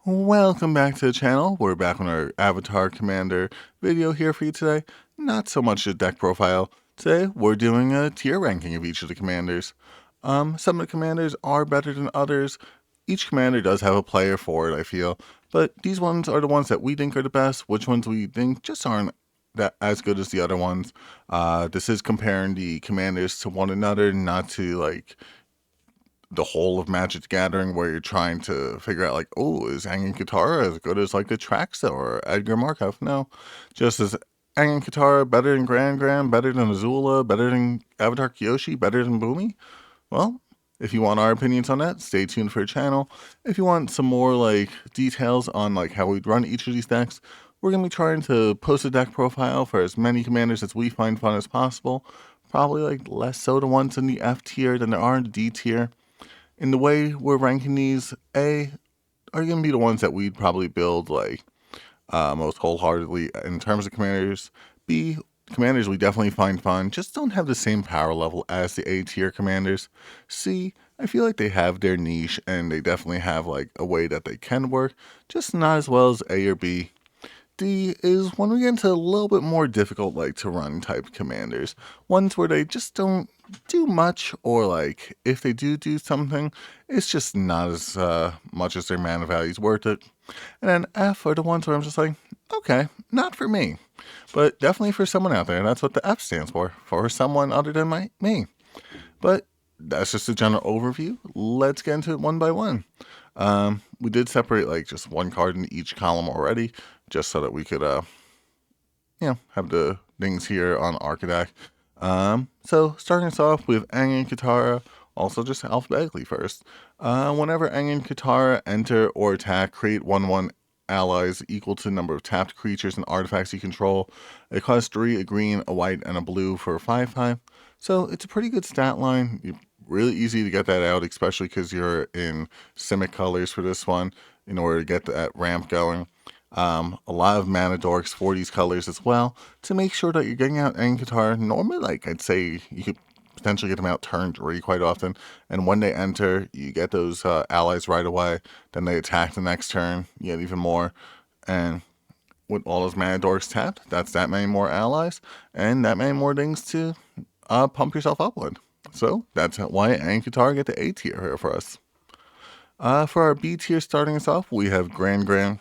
Welcome back to the channel. We're back on our Avatar Commander video here for you today. Not so much a deck profile. Today, we're doing a tier ranking of each of the commanders. Some of the commanders are better than others. Each commander does have a player for it, I feel. But these ones are the ones that we think are the best. Which ones we think just aren't that as good as the other ones. This is comparing the commanders to one another, not to the whole of Magic the Gathering, where you're trying to figure out like, oh, is Hanging Katara as good as like a Traxa or Edgar Markov? No, just as Hanging Katara better than Grand, better than Azula, better than Avatar Kyoshi, better than Boomy? Well, if you want our opinions on that, stay tuned for the channel. If you want some more like details on like how we'd run each of these decks, we're gonna be trying to post a deck profile for as many commanders as we find fun as possible. Probably like less so the ones in the F tier than there are in the D tier. In the way we're ranking these, A, are going to be the ones that we'd probably build like most wholeheartedly in terms of commanders. B, commanders we definitely find fun, just don't have the same power level as the A tier commanders. C, I feel like they have their niche and they definitely have like a way that they can work, just not as well as A or B. D is when we get into a little bit more difficult like to run type commanders, ones where they just don't do much, or like if they do something, it's just not as much as their mana value is worth it. And then F are the ones where I'm just like, okay, not for me, but definitely for someone out there. That's what the F stands for someone other than me. But that's just a general overview. Let's get into it one by one. We did separate like just one card in each column already, just so that we could, have the things here on Archidec. So starting us off with Aang and Katara, also just alphabetically first. Whenever Aang and Katara enter or attack, create 1/1 allies equal to the number of tapped creatures and artifacts you control. It costs 3, a green, a white, and a blue for a 5/5. So it's a pretty good stat line. Really easy to get that out, especially because you're in Simic colors for this one in order to get that ramp going. A lot of mana dorks for these colors as well to make sure that you're getting out Aang Katara. Normally, like I'd say, you could potentially get them out turn 3 quite often, and when they enter, you get those allies right away. Then they attack the next turn, you get even more, and with all those mana dorks tapped, that's that many more allies and that many more things to pump yourself up with. So that's why Aang Katara get the A tier here for us. For our B tier starting us off, we have Grand.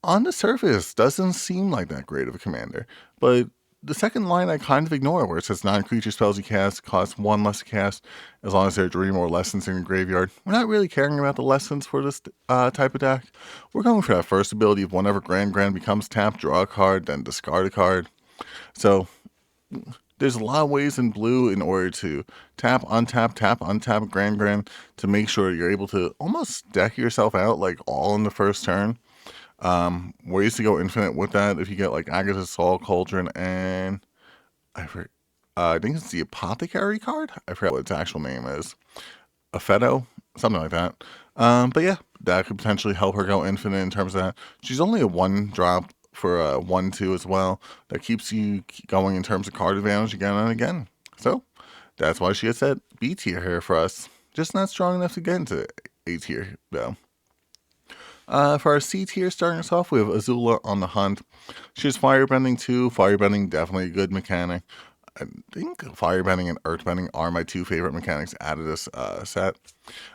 On the surface, doesn't seem like that great of a commander, but the second line I kind of ignore, where it says non-creature spells you cast cost 1 less to cast, as long as there are 3 more lessons in your graveyard. We're not really caring about the lessons for this type of deck. We're going for that first ability of whenever Grand becomes tapped, draw a card, then discard a card. So there's a lot of ways in blue in order to tap, untap Grand to make sure you're able to almost deck yourself out like all in the first turn. Ways to go infinite with that if you get like Agatha's Soul Cauldron and I think it's the Apothecary card. I forgot what its actual name is. A Fedo, something like that. But yeah, that could potentially help her go infinite in terms of that. She's only a 1-drop for a 1/2 as well. That keeps you going in terms of card advantage again and again. So that's why she gets that B tier here for us. Just not strong enough to get into A tier though. For our C tier, starting us off, we have Azula on the Hunt. She's Firebending too. Firebending, definitely a good mechanic. I think Firebending and Earthbending are my 2 favorite mechanics out of this set.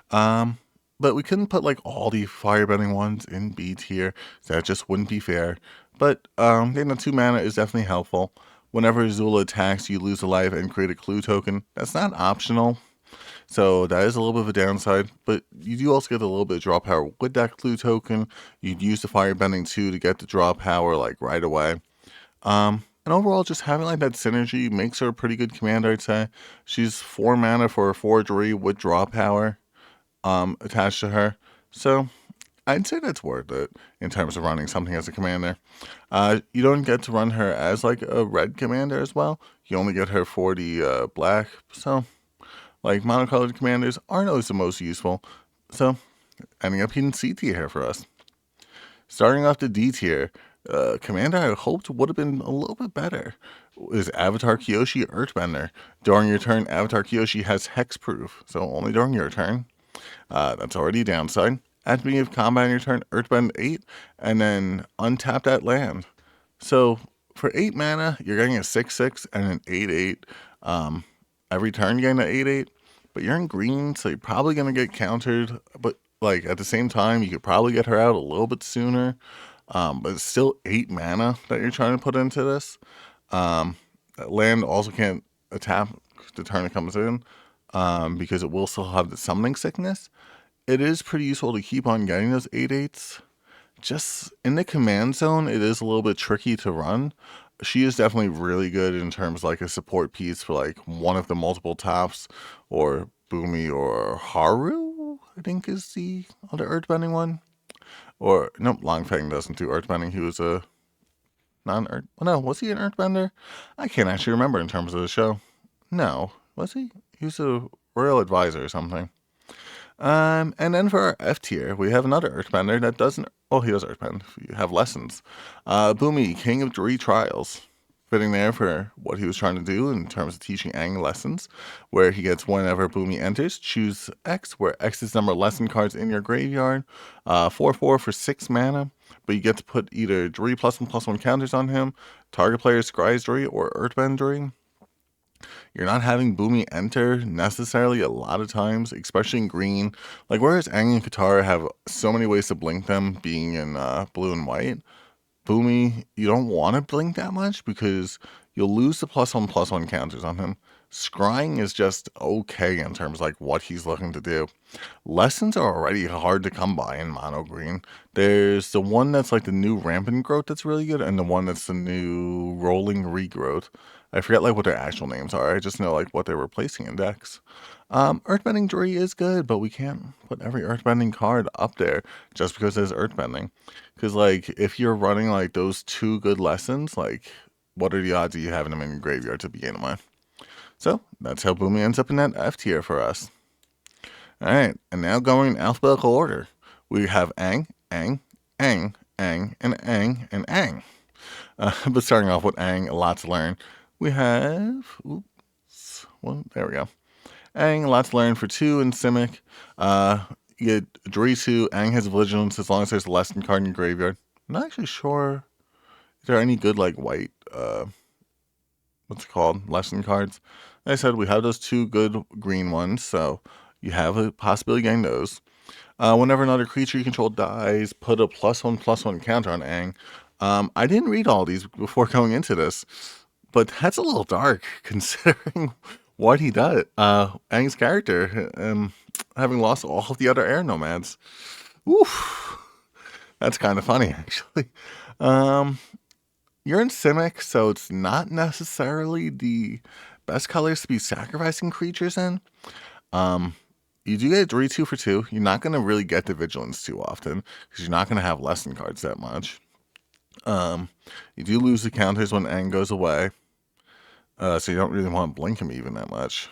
But we couldn't put like all the Firebending ones in B tier, so that just wouldn't be fair. But getting the 2 mana is definitely helpful. Whenever Azula attacks, you lose a life and create a clue token. That's not optional. So that is a little bit of a downside, but you do also get a little bit of draw power with that clue token. You'd use the Firebending too to get the draw power like right away. And overall, just having like that synergy makes her a pretty good commander, I'd say. She's 4 mana for a 4/3 with draw power attached to her. So I'd say that's worth it in terms of running something as a commander. You don't get to run her as like a red commander as well. You only get her for the black, so like monocolored commanders aren't always the most useful, so ending up hitting C tier here for us. Starting off the D tier, commander I hoped would have been a little bit better is Avatar Kyoshi Earthbender. During your turn, Avatar Kyoshi has hexproof, so only during your turn. That's already a downside. At the beginning of combat on your turn, Earthbend 8, and then untap that land. So for 8 mana, you're getting a 6/6 and an 8/8. Every turn you're getting an 8/8, but you're in green, so you're probably going to get countered. But like at the same time, you could probably get her out a little bit sooner. But it's still 8 mana that you're trying to put into this. Land also can't attack the turn it comes in because it will still have the summoning sickness. It is pretty useful to keep on getting those 8/8s. Just in the command zone, it is a little bit tricky to run. She is definitely really good in terms of like a support piece for like one of the multiple tops, or Boomy or Haru, I think is the other earthbending one. Or nope, Longfang doesn't do earthbending. He was a non-earth. No, was he an earthbender? I can't actually remember in terms of the show. No, was he? He was a royal advisor or something. And then for our F tier, we have another Earthbender that doesn't. Oh, he does Earthbend. You have lessons. Boomy, King of Three Trials. Fitting there for what he was trying to do in terms of teaching Aang lessons, where he gets whenever Boomy enters, choose X, where X is the number of lesson cards in your graveyard. 4/4 for 6 mana, but you get to put either Dree +1/+1 counters on him, target player Scry's Dree, or Earthbend Dree. You're not having Boomy enter necessarily a lot of times, especially in green. Like, whereas Aang and Katara have so many ways to blink them, being in blue and white, Boomy, you don't want to blink that much because you'll lose the +1/+1 counters on him. Scrying is just okay in terms of like what he's looking to do. Lessons are already hard to come by in mono green. There's the one that's like the new rampant growth that's really good, and the one that's the new rolling regrowth. I forget like what their actual names are. I just know like what they're replacing in decks. Earthbending Dree is good, but we can't put every Earthbending card up there just because there's Earthbending. Because like if you're running like those 2 good lessons, like what are the odds of you having them in your graveyard to begin with? So that's how Boomy ends up in that F tier for us. All right, and now going in alphabetical order, we have Aang, Aang, Aang, Aang, and Aang, and Aang. But starting off with Aang, a lot to learn. We have, oops, well, there we go. Aang, a lot to learn for 2 in Simic. You get Dree 2, Aang has Vigilance as long as there's a lesson card in your graveyard. I'm not actually sure if there are any good, like, white, what's it called, lesson cards. Like I said, we have those 2 good green ones, so you have a possibility of getting those. Whenever another creature you control dies, put a +1/+1 counter on Aang. I didn't read all these before going into this, but that's a little dark considering what he does. Aang's character, having lost all of the other air nomads. Oof. That's kind of funny, actually. You're in Simic, so it's not necessarily the best colors to be sacrificing creatures in. You do get 3 2 for 2. You're not going to really get the Vigilance too often because you're not going to have lesson cards that much. You do lose the counters when Aang goes away, so you don't really want to blink him even that much.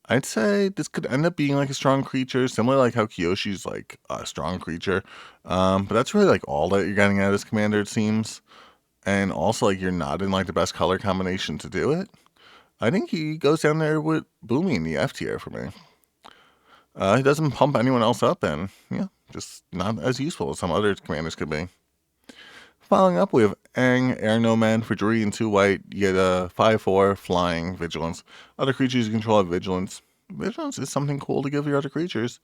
I'd say this could end up being like a strong creature, similar like how Kyoshi's like a strong creature. But that's really like all that you're getting out of this commander, it seems. And also like you're not in like the best color combination to do it. I think he goes down there with Boomy in the F tier for me. He doesn't pump anyone else up, and yeah, just not as useful as some other commanders could be. Following up, we have Aang, Air Nomad for 3 and 2 white. You get a 5/4 flying Vigilance. Other creatures you control have Vigilance. Vigilance is something cool to give your other creatures.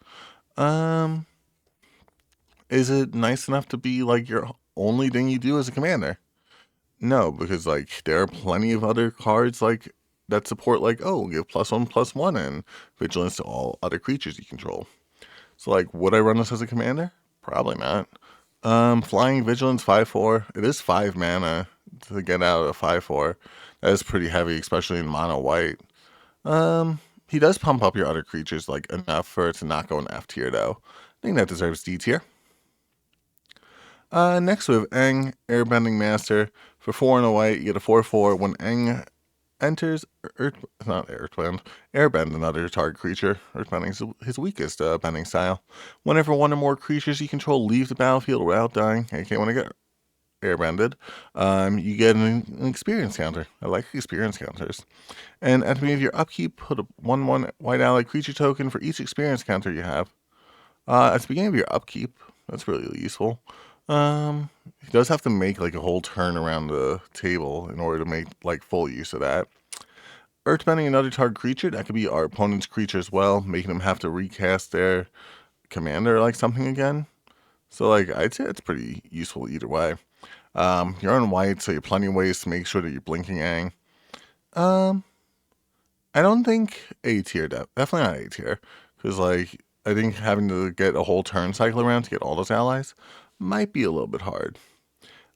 Is it nice enough to be like your only thing you do as a commander? No, because like there are plenty of other cards like that support like, oh, give +1/+1 and Vigilance to all other creatures you control. So like, would I run this as a commander? Probably not. Flying Vigilance 5/4. It is 5 mana to get out of 5/4. That is pretty heavy, especially in mono white. He does pump up your other creatures like enough for it to not go in F tier though. I think that deserves D tier. Next we have Aang, Airbending Master. For 4 and a white, you get a 4/4. When Aang enters, Airbend another target creature. Earthbending is his weakest bending style. Whenever one or more creatures you control leave the battlefield without dying, okay, when I get airbended, you get an experience counter. I like experience counters. And at the beginning of your upkeep, put a 1/1 white ally creature token for each experience counter you have. At the beginning of your upkeep, that's really useful. He does have to make like a whole turn around the table in order to make like full use of that. Earthbending another target creature, that could be our opponent's creature as well, making them have to recast their commander like something again. So like I'd say it's pretty useful either way. You're on white, so you have plenty of ways to make sure that you're blinking Ang. Um, I don't think A tier, definitely not A tier, because like I think having to get a whole turn cycle around to get all those allies might be a little bit hard.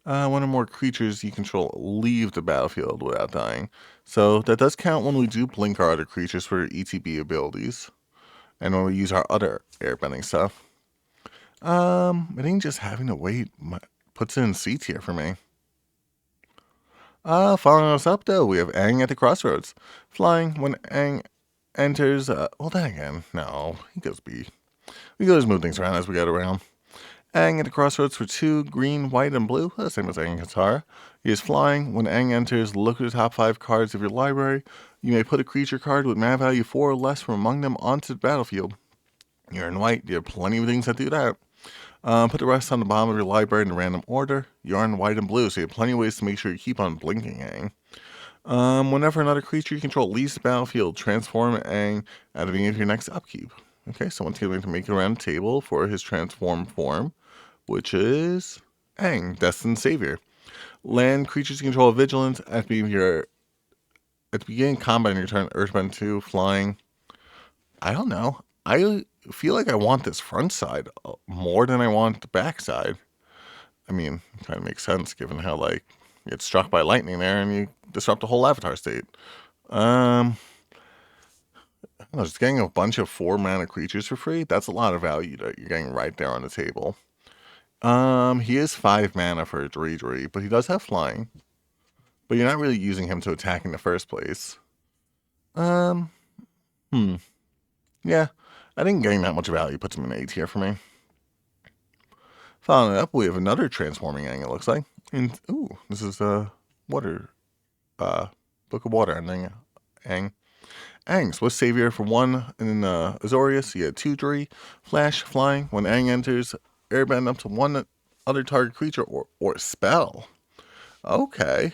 One or more creatures you control leave the battlefield without dying, so that does count when we do blink our other creatures for ETB abilities, and when we use our other airbending stuff. I think just having to wait puts it in C tier for me. Following us up, though, we have Aang at the crossroads. Flying when Aang enters. Well, then again, no, he goes B. We can always move things around as we get around. Aang at the crossroads for 2, green, white, and blue, the same as Aang and Katara. He is flying. When Aang enters, look at the top 5 cards of your library. You may put a creature card with mana value 4 or less from among them onto the battlefield. You're in white, you have plenty of things that do that. Put the rest on the bottom of your library in random order. You're in white and blue, so you have plenty of ways to make sure you keep on blinking Aang. Whenever another creature you control leaves the battlefield, transform Aang at the beginning of your next upkeep. Okay, so once again, we can make it around the table for his transform form, which is Aang, Destined Savior. Land creatures you control vigilance at the beginning of combat on your turn. Earthbend 2, flying. I don't know. I feel like I want this front side more than I want the back side. I mean, it kind of makes sense given how like you get struck by lightning there and you disrupt the whole avatar state. I don't know, just getting a bunch of 4 mana creatures for free, that's a lot of value that you're getting right there on the table. He is 5 mana for a Dredri, but he does have flying. But you're not really using him to attack in the first place. Um, Yeah, I think getting that much value puts him in A tier for me. Following it up, we have another transforming Aang, it looks like. And, ooh, this is water, Book of Water ending Aang. Aang, Swift Savior for 1 in Azorius. You had 2 3, Flash, Flying. When Aang enters, airbend up to 1 other target creature or spell. Okay.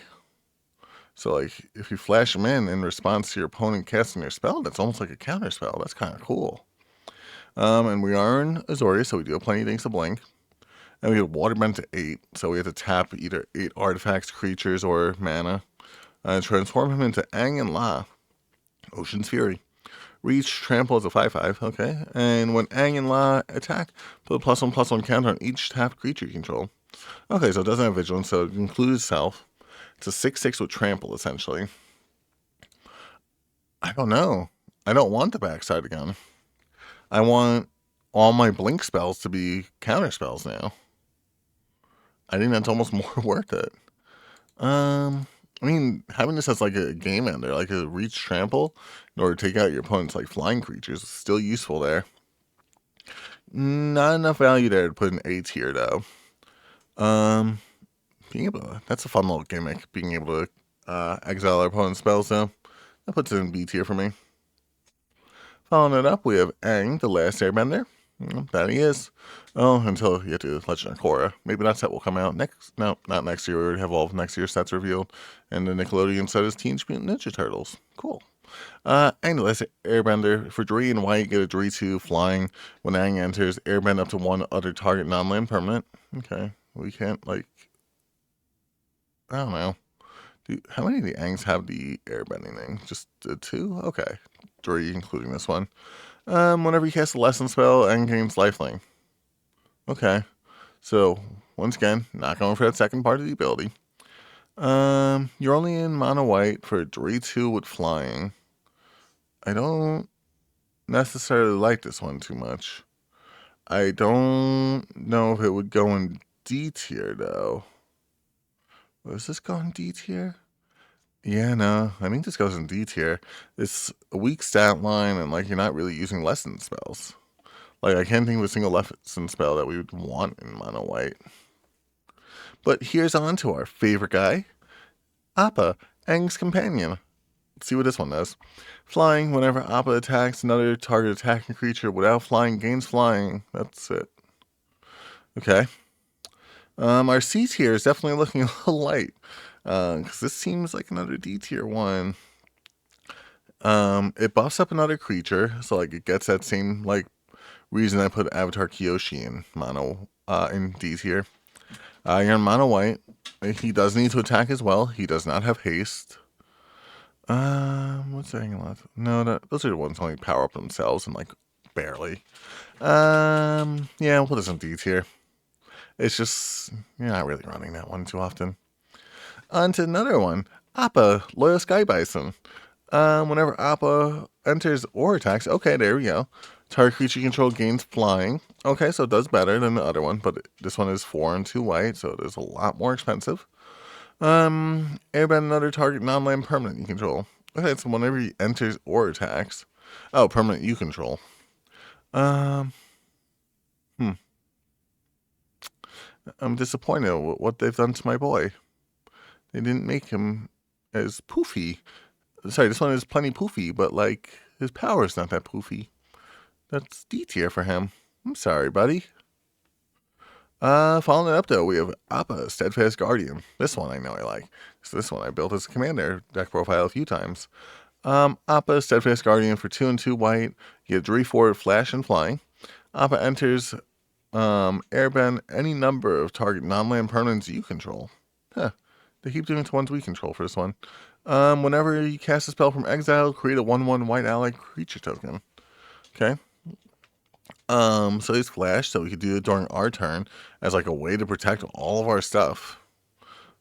So, like, if you flash him in response to your opponent casting their spell, that's almost like a counter spell. That's kind of cool. And we are in Azorius, so we do have plenty of things to blink. And we have Waterbend to 8, so we have to tap either 8 artifacts, creatures, or mana. Transform him into Aang and La. Ocean's Fury. Reach, trample as a 5/5, okay. And when Aang and La attack, put a +1/+1 counter on each tapped creature you control. Okay, so it doesn't have vigilance, so it includes itself. It's a 6/6 with trample, essentially. I don't know. I don't want the backside again. I want all my blink spells to be counter spells now. I think that's almost more worth it. I mean, having this as like a game ender, like a reach trample, in order to take out your opponent's like flying creatures, is still useful there. Not enough value there to put an A tier though. Being able to, that's a fun little gimmick. Being able to exile our opponent's spells though, that puts it in B tier for me. Following it up, we have Aang, the Last Airbender. That he is. Oh, until you get to Legend of Korra. Maybe that set will come out next. No, not next year. We already have all of next year's sets revealed. And the Nickelodeon set is Teenage Mutant Ninja Turtles. Cool. Aang, the Last Airbender. For 3 and white, get a 3/2 flying. When Aang enters, airbend up to 1 other target non-land permanent. Okay. We can't, like... I don't know. How many of the Aangs have the airbending thing? Just 2? Okay. 3, including this one. Whenever you cast a lesson spell, Aang gains lifelink. Okay. So, once again, not going for that second part of the ability. You're only in mono white for 3/2 with flying. I don't necessarily like this one too much. I don't know if it would go in D tier though. Does this go in D tier? Yeah, no. I think this goes in D tier. It's a weak stat line and like you're not really using lesson spells. Like I can't think of a single lesson spell that we would want in mono white. But here's on to our favorite guy, Appa, Aang's companion. Let's see what this one does. Flying, whenever Appa attacks another target attacking creature without flying, gains flying. That's it. Okay. Our C tier is definitely looking a little light. Because this seems like another D tier one. It buffs up another creature, so like it gets that same like reason I put Avatar Kyoshi in mono in D tier. You're in mono white. He does need to attack as well. He does not have haste. What's the hanging left? No, those are the ones that only power up themselves and like barely. Yeah, we'll put this in D tier. It's just you're not really running that one too often. On to another one. Appa, Loyal Sky Bison. Whenever Appa enters or attacks, okay, there we go. Target creature you control gains flying. Okay, so it does better than the other one, but this one is 4 and 2 white, so it is a lot more expensive. Airbend another target non-land permanent you control. Okay, so whenever he enters or attacks. Oh, permanent you control. I'm disappointed with what they've done to my boy. They didn't make him as poofy. Sorry, this one is plenty poofy, but like his power is not that poofy. That's D tier for him. I'm sorry, buddy. Following it up though, we have Appa, Steadfast Guardian. This one I know I like. So this one I built as a commander deck profile a few times. Appa, Steadfast Guardian for 2 and 2 white. You get 3/4 flash and flying. Appa enters airbend any number of target non-land permanents you control. Huh. They keep doing it to ones we control for this one. Whenever you cast a spell from exile, create a 1/1 white ally creature token. Okay. So he's flash, so we could do it during our turn as like a way to protect all of our stuff.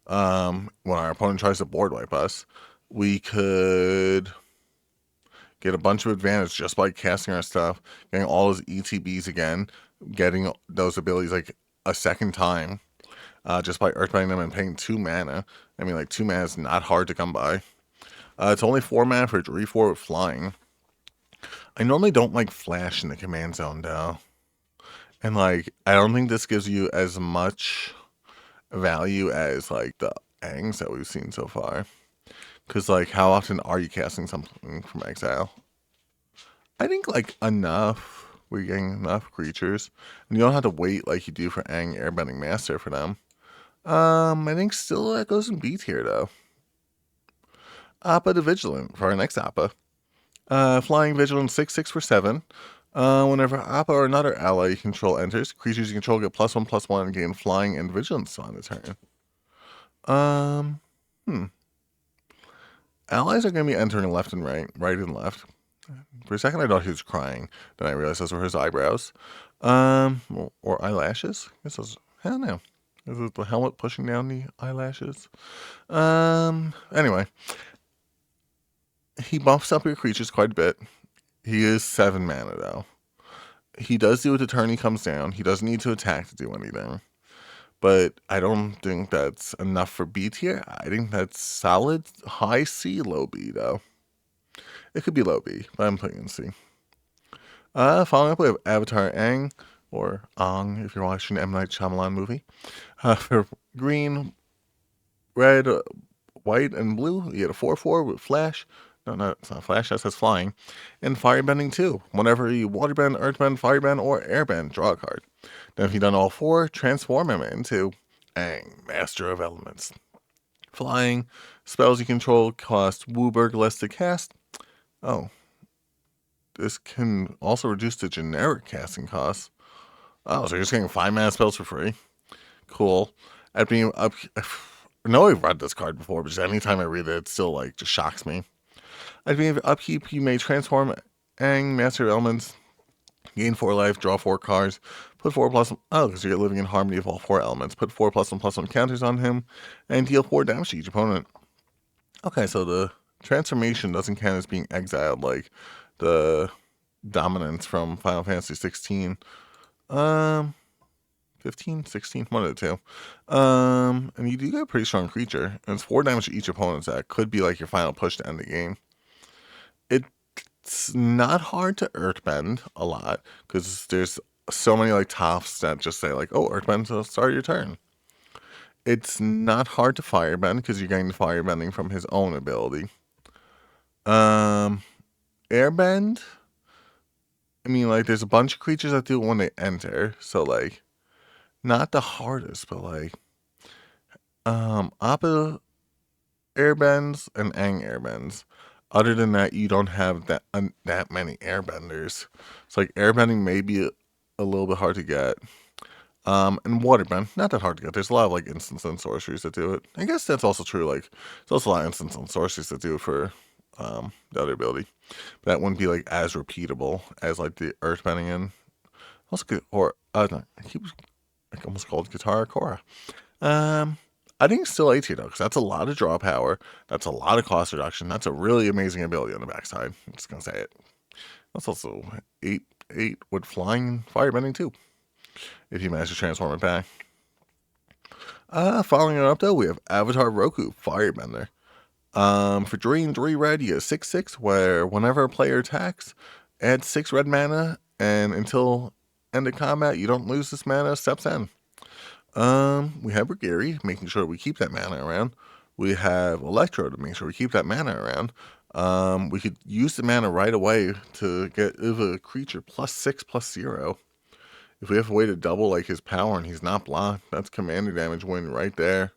When our opponent tries to board wipe us, we could get a bunch of advantage just by casting our stuff, getting all those ETBs again, getting those abilities like a second time, just by earthbending them and paying 2 mana. I mean, like 2 mana is not hard to come by. It's only 4 mana for 3/4 with flying. I normally don't like flash in the command zone though. And like I don't think this gives you as much value as like the Angs that we've seen so far. Cause like how often are you casting something from exile? I think like enough. We're getting enough creatures. And you don't have to wait like you do for Aang Airbending Master for them. I think still that goes in B tier though. Appa the Vigilant for our next Appa. Flying Vigilant 6/6 for 7. Whenever Appa or another ally you control enters, creatures you control get +1/+1 and gain flying and vigilance on the turn. Allies are going to be entering left and right and left. For a second I thought he was crying. Then I realized those were his eyebrows. Or eyelashes. I guess those, I don't know. Is it the helmet pushing down the eyelashes? Anyway. He buffs up your creatures quite a bit. He is 7 mana though. He does do it the turn he comes down. He doesn't need to attack to do anything. But I don't think that's enough for B tier. I think that's solid high C, low B though. It could be low B, but I'm putting in C. Following up, we have Avatar Aang, or Aang if you're watching the M. Night Shyamalan movie. For green, red, white, and blue, you get a 4/4 with flash. No, it's not flash, that says flying. And firebending too. Whenever you waterbend, earthbend, firebend, or airbend, draw a card. Then if you've done all 4, transform him into Aang, Master of Elements. Flying, spells you control cost Wooburg less to cast. Oh. This can also reduce the generic casting costs. Oh, so you're just getting 5 mana spells for free. Cool. At being up, I know I've read this card before, but just anytime I read it, it still like just shocks me. At being upkeep, you may transform Aang, Master of Elements, gain 4 life, draw 4 cards, put 4+1. Oh, because you're living in harmony of all 4 elements. Put 4+1/+1 counters on him, and deal 4 damage to each opponent. Okay, so the transformation doesn't count as being exiled like the dominance from Final Fantasy 16. 15, 16, one of the two. And you do get a pretty strong creature. And it's 4 damage to each opponent's deck. Could be like your final push to end the game. It's not hard to earthbend a lot. Because there's so many like tops that just say like, oh, earthbend to start your turn. It's not hard to firebend because you're getting the firebending from his own ability. Airbend. I mean, like, there's a bunch of creatures that do it when they enter. So, like, not the hardest, but, like, Appa airbends and Aang airbends. Other than that, you don't have that many airbenders. It's like airbending may be a little bit hard to get. And waterbend, not that hard to get. There's a lot of like instants and sorceries that do it. I guess that's also true. Like, there's also a lot of instants and sorceries that do it for the other ability. But that wouldn't be like as repeatable as like the earthbending and also or no, I almost called Guitar Cora. I think it's still A tier though, because that's a lot of draw power. That's a lot of cost reduction. That's a really amazing ability on the backside. I'm just gonna say it. That's also 8 with flying and firebending too, if you manage to transform it back. Following it up though, we have Avatar Roku Firebender. For 3 and 3 red, you get 6/6, where whenever a player attacks, add 6 red mana, and until end of combat, you don't lose this mana. Steps in. We have Brigiri, making sure we keep that mana around. We have Electro to make sure we keep that mana around. We could use the mana right away to get a creature +6/+0. If we have a way to double like his power and he's not blocked, that's commander damage win right there.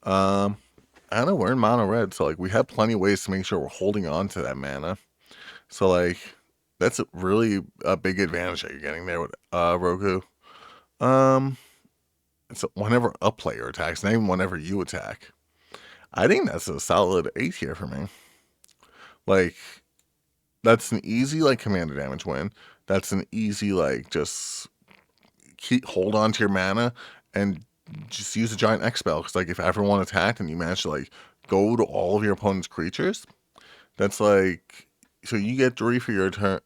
I don't know, we're in mono red, so like we have plenty of ways to make sure we're holding on to that mana. So like that's really a big advantage that you're getting there with Roku. So whenever a player attacks, not even whenever you attack. I think that's a solid A tier for me. Like, that's an easy like commander damage win. That's an easy like just hold on to your mana and just use a giant X spell. Because like if everyone attacked and you manage to like go to all of your opponent's creatures, that's like so you get 3 for your turn.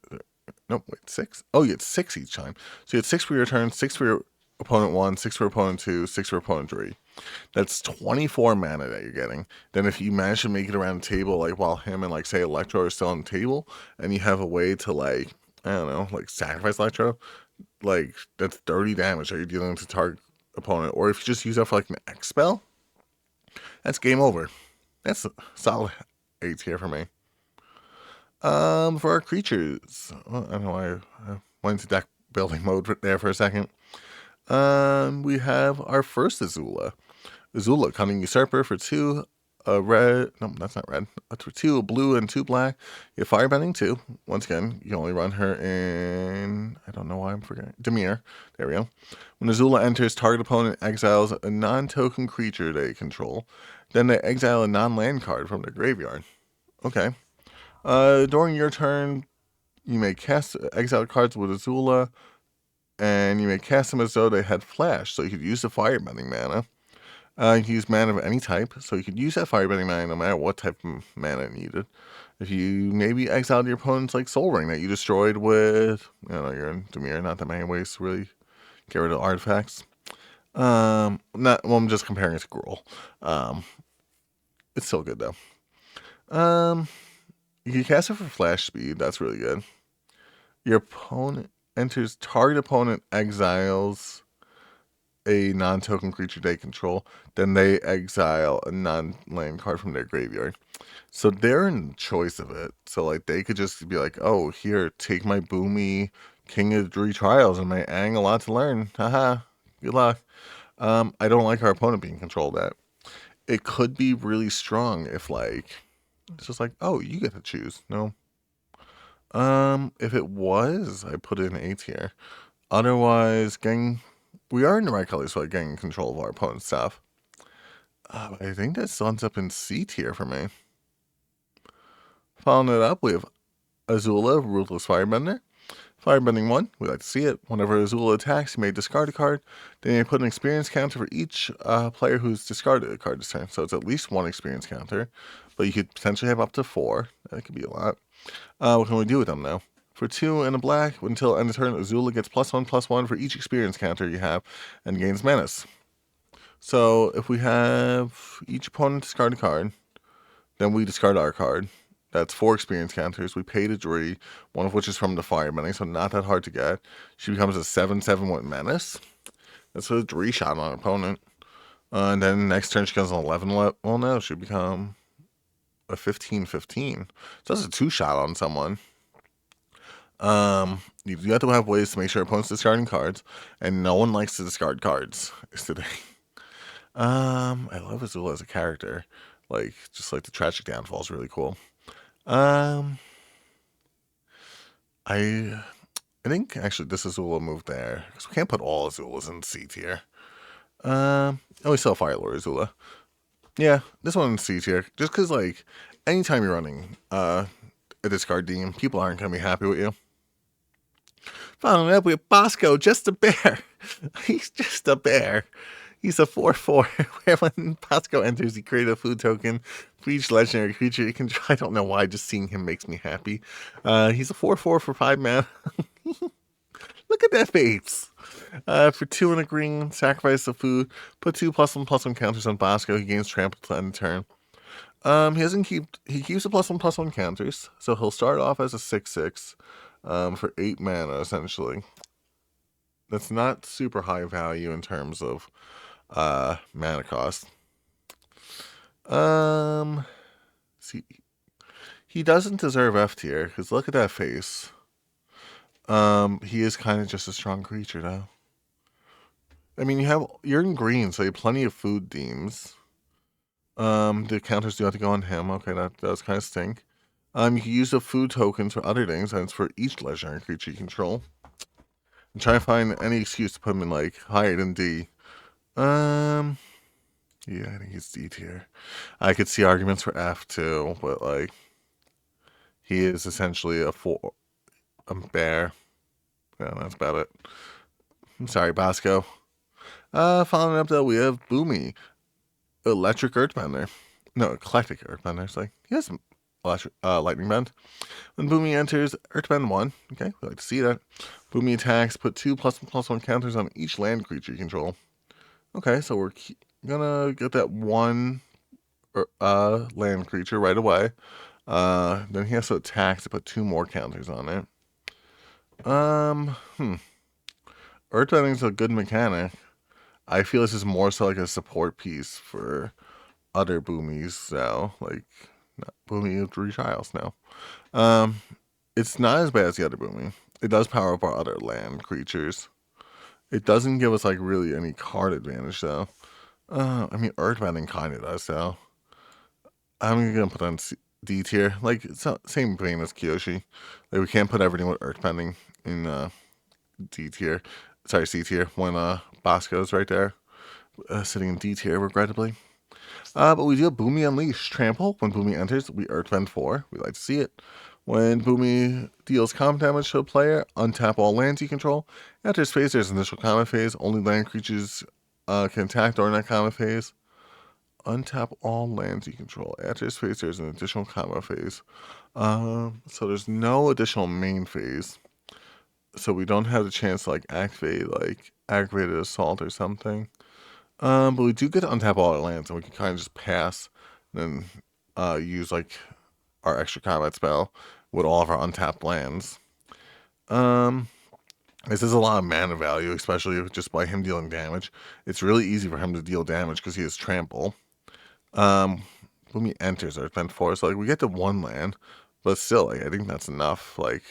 No, wait, 6. Oh, you get 6 each time. So you get 6 for your turn, 6 for your opponent 1, 6 for opponent 2, 6 for opponent 3. That's 24 mana that you're getting. Then if you manage to make it around the table, like while him and like say Electro are still on the table, and you have a way to like, I don't know, like sacrifice Electro, like that's 30 damage that you're dealing with the target opponent. Or if you just use that for like an X spell, that's game over. That's a solid 8 here for me. For our creatures, well, I don't know why I went into deck building mode there for a second. We have our first Azula. Azula, Cunning Usurper for 2, a red. No, that's not red. For 2, a blue and 2 black. You have Firebending 2. Once again, you only run her in. I don't know why I'm forgetting. Dimir. There we go. When Azula enters, target opponent exiles a non-token creature they control. Then they exile a non-land card from their graveyard. Okay. During your turn, you may cast exile cards with Azula, and you may cast them as though they had flash. So you could use the Firebending mana. You can use mana of any type, so you could use that Firebending mana no matter what type of mana it needed. If you maybe exiled your opponent's like Soul Ring that you destroyed with, you're in Dimir, not that many ways to really get rid of artifacts. I'm just comparing it to Gruul. It's still good though. You can cast it for flash speed. That's really good. Your opponent enters, target opponent exiles a non-token creature they control, then they exile a non-land card from their graveyard. So they're in choice of it. So like they could just be like, oh, here, take my Boomy King of 3 Trials and my Aang a lot to learn. Haha, good luck. I don't like our opponent being controlled that. It could be really strong if like it's just like, oh, you get to choose. No. If it was, I put it in A tier. Otherwise, we are in the right colors for like getting control of our opponent's stuff. I think that still ends up in C tier for me. Following it up, we have Azula, Ruthless Firebender. Firebending 1, we like to see it. Whenever Azula attacks, you may discard a card. Then you put an experience counter for each player who's discarded a card this turn. So it's at least 1 experience counter. But you could potentially have up to 4. That could be a lot. What can we do with them now? For 2 and a black, until end of turn, Azula gets +1/+1 for each experience counter you have and gains menace. So if we have each opponent discard a card, then we discard our card. That's 4 experience counters. We pay to Dree, one of which is from the Firebending, so not that hard to get. She becomes a 7/7 with menace. That's a Dree shot on an opponent. And then next turn she becomes an 11. Well, no, she become. a 15/15. So that's a 2-shot on someone. You do have to have ways to make sure opponents discarding cards, and no one likes to discard cards today. I love Azula as a character. Like, just like the tragic downfall is really cool. I I think actually this Azula move there because we can't put all Azulas in C tier. Oh, we still have Fire Lord Azula. Yeah, this one in C tier. Just because like anytime you're running a discard team, people aren't gonna be happy with you. Following up with Bosco, just a bear. He's just a bear. He's a 4/4, where when Bosco enters, he creates a food token for each legendary creature you can try. I don't know why, just seeing him makes me happy. He's a 4/4 for 5 mana. Look at that face. For 2 and a green, sacrifice the food, put 2 +1/+1 counters on Bosco. He gains trample to end turn. He keeps the +1/+1 counters, so he'll start off as a 6/6 for 8 mana essentially. That's not super high value in terms of mana cost. See, he doesn't deserve F tier because look at that face. He is kind of just a strong creature though. I mean, you're in green, so you have plenty of food deems. The counters do have to go on him. Okay, that does kind of stink. You can use the food tokens for other things, and it's for each legendary creature you control. And try to find any excuse to put him in like higher than D. Yeah, I think he's D tier. I could see arguments for F too, but like he is essentially a bear. Yeah, that's about it. I'm sorry, Bosco. Following up though, we have Boomy, Electric Earthbender. No, Eclectic Earthbender. It's like he has some Lightning Bend. When Boomy enters, Earthbend 1. Okay, we like to see that. Boomy attacks, put 2 +1/+1 counters on each land creature you control. Okay, so we're gonna get that 1 land creature right away. Then he has to attack to put 2 more counters on it. Earthbending is a good mechanic. I feel this is more so like a support piece for other Boomies now, like not Boomy of 3 Trials now. It's not as bad as the other Boomy. It does power up our other land creatures. It doesn't give us like really any card advantage though. I mean Earthbending kind of does though. I'm gonna put on D tier. Like it's same vein as Kyoshi. Like we can't put everything with Earthbending in D tier. Sorry, C tier when Bosco's right there, sitting in D tier regrettably. But we do have Boomy Unleash. Trample. When Boomy enters, we Earthbend 4. We like to see it. When Boomy deals combat damage to a player, untap all lands you control. After his phase, there's initial combat phase. Only land creatures can attack during that combat phase. Untap all lands you control. After his phase, there's an additional combat phase. So there's no additional main phase. So we don't have the chance to like activate like aggravated assault or something. But we do get to untap all our lands, and we can kind of just pass, and then use like our extra combat spell with all of our untapped lands. This is a lot of mana value, especially just by him dealing damage. It's really easy for him to deal damage because he has trample. When he enters Earthbend 4, so like we get to 1 land, but still, like I think that's enough, like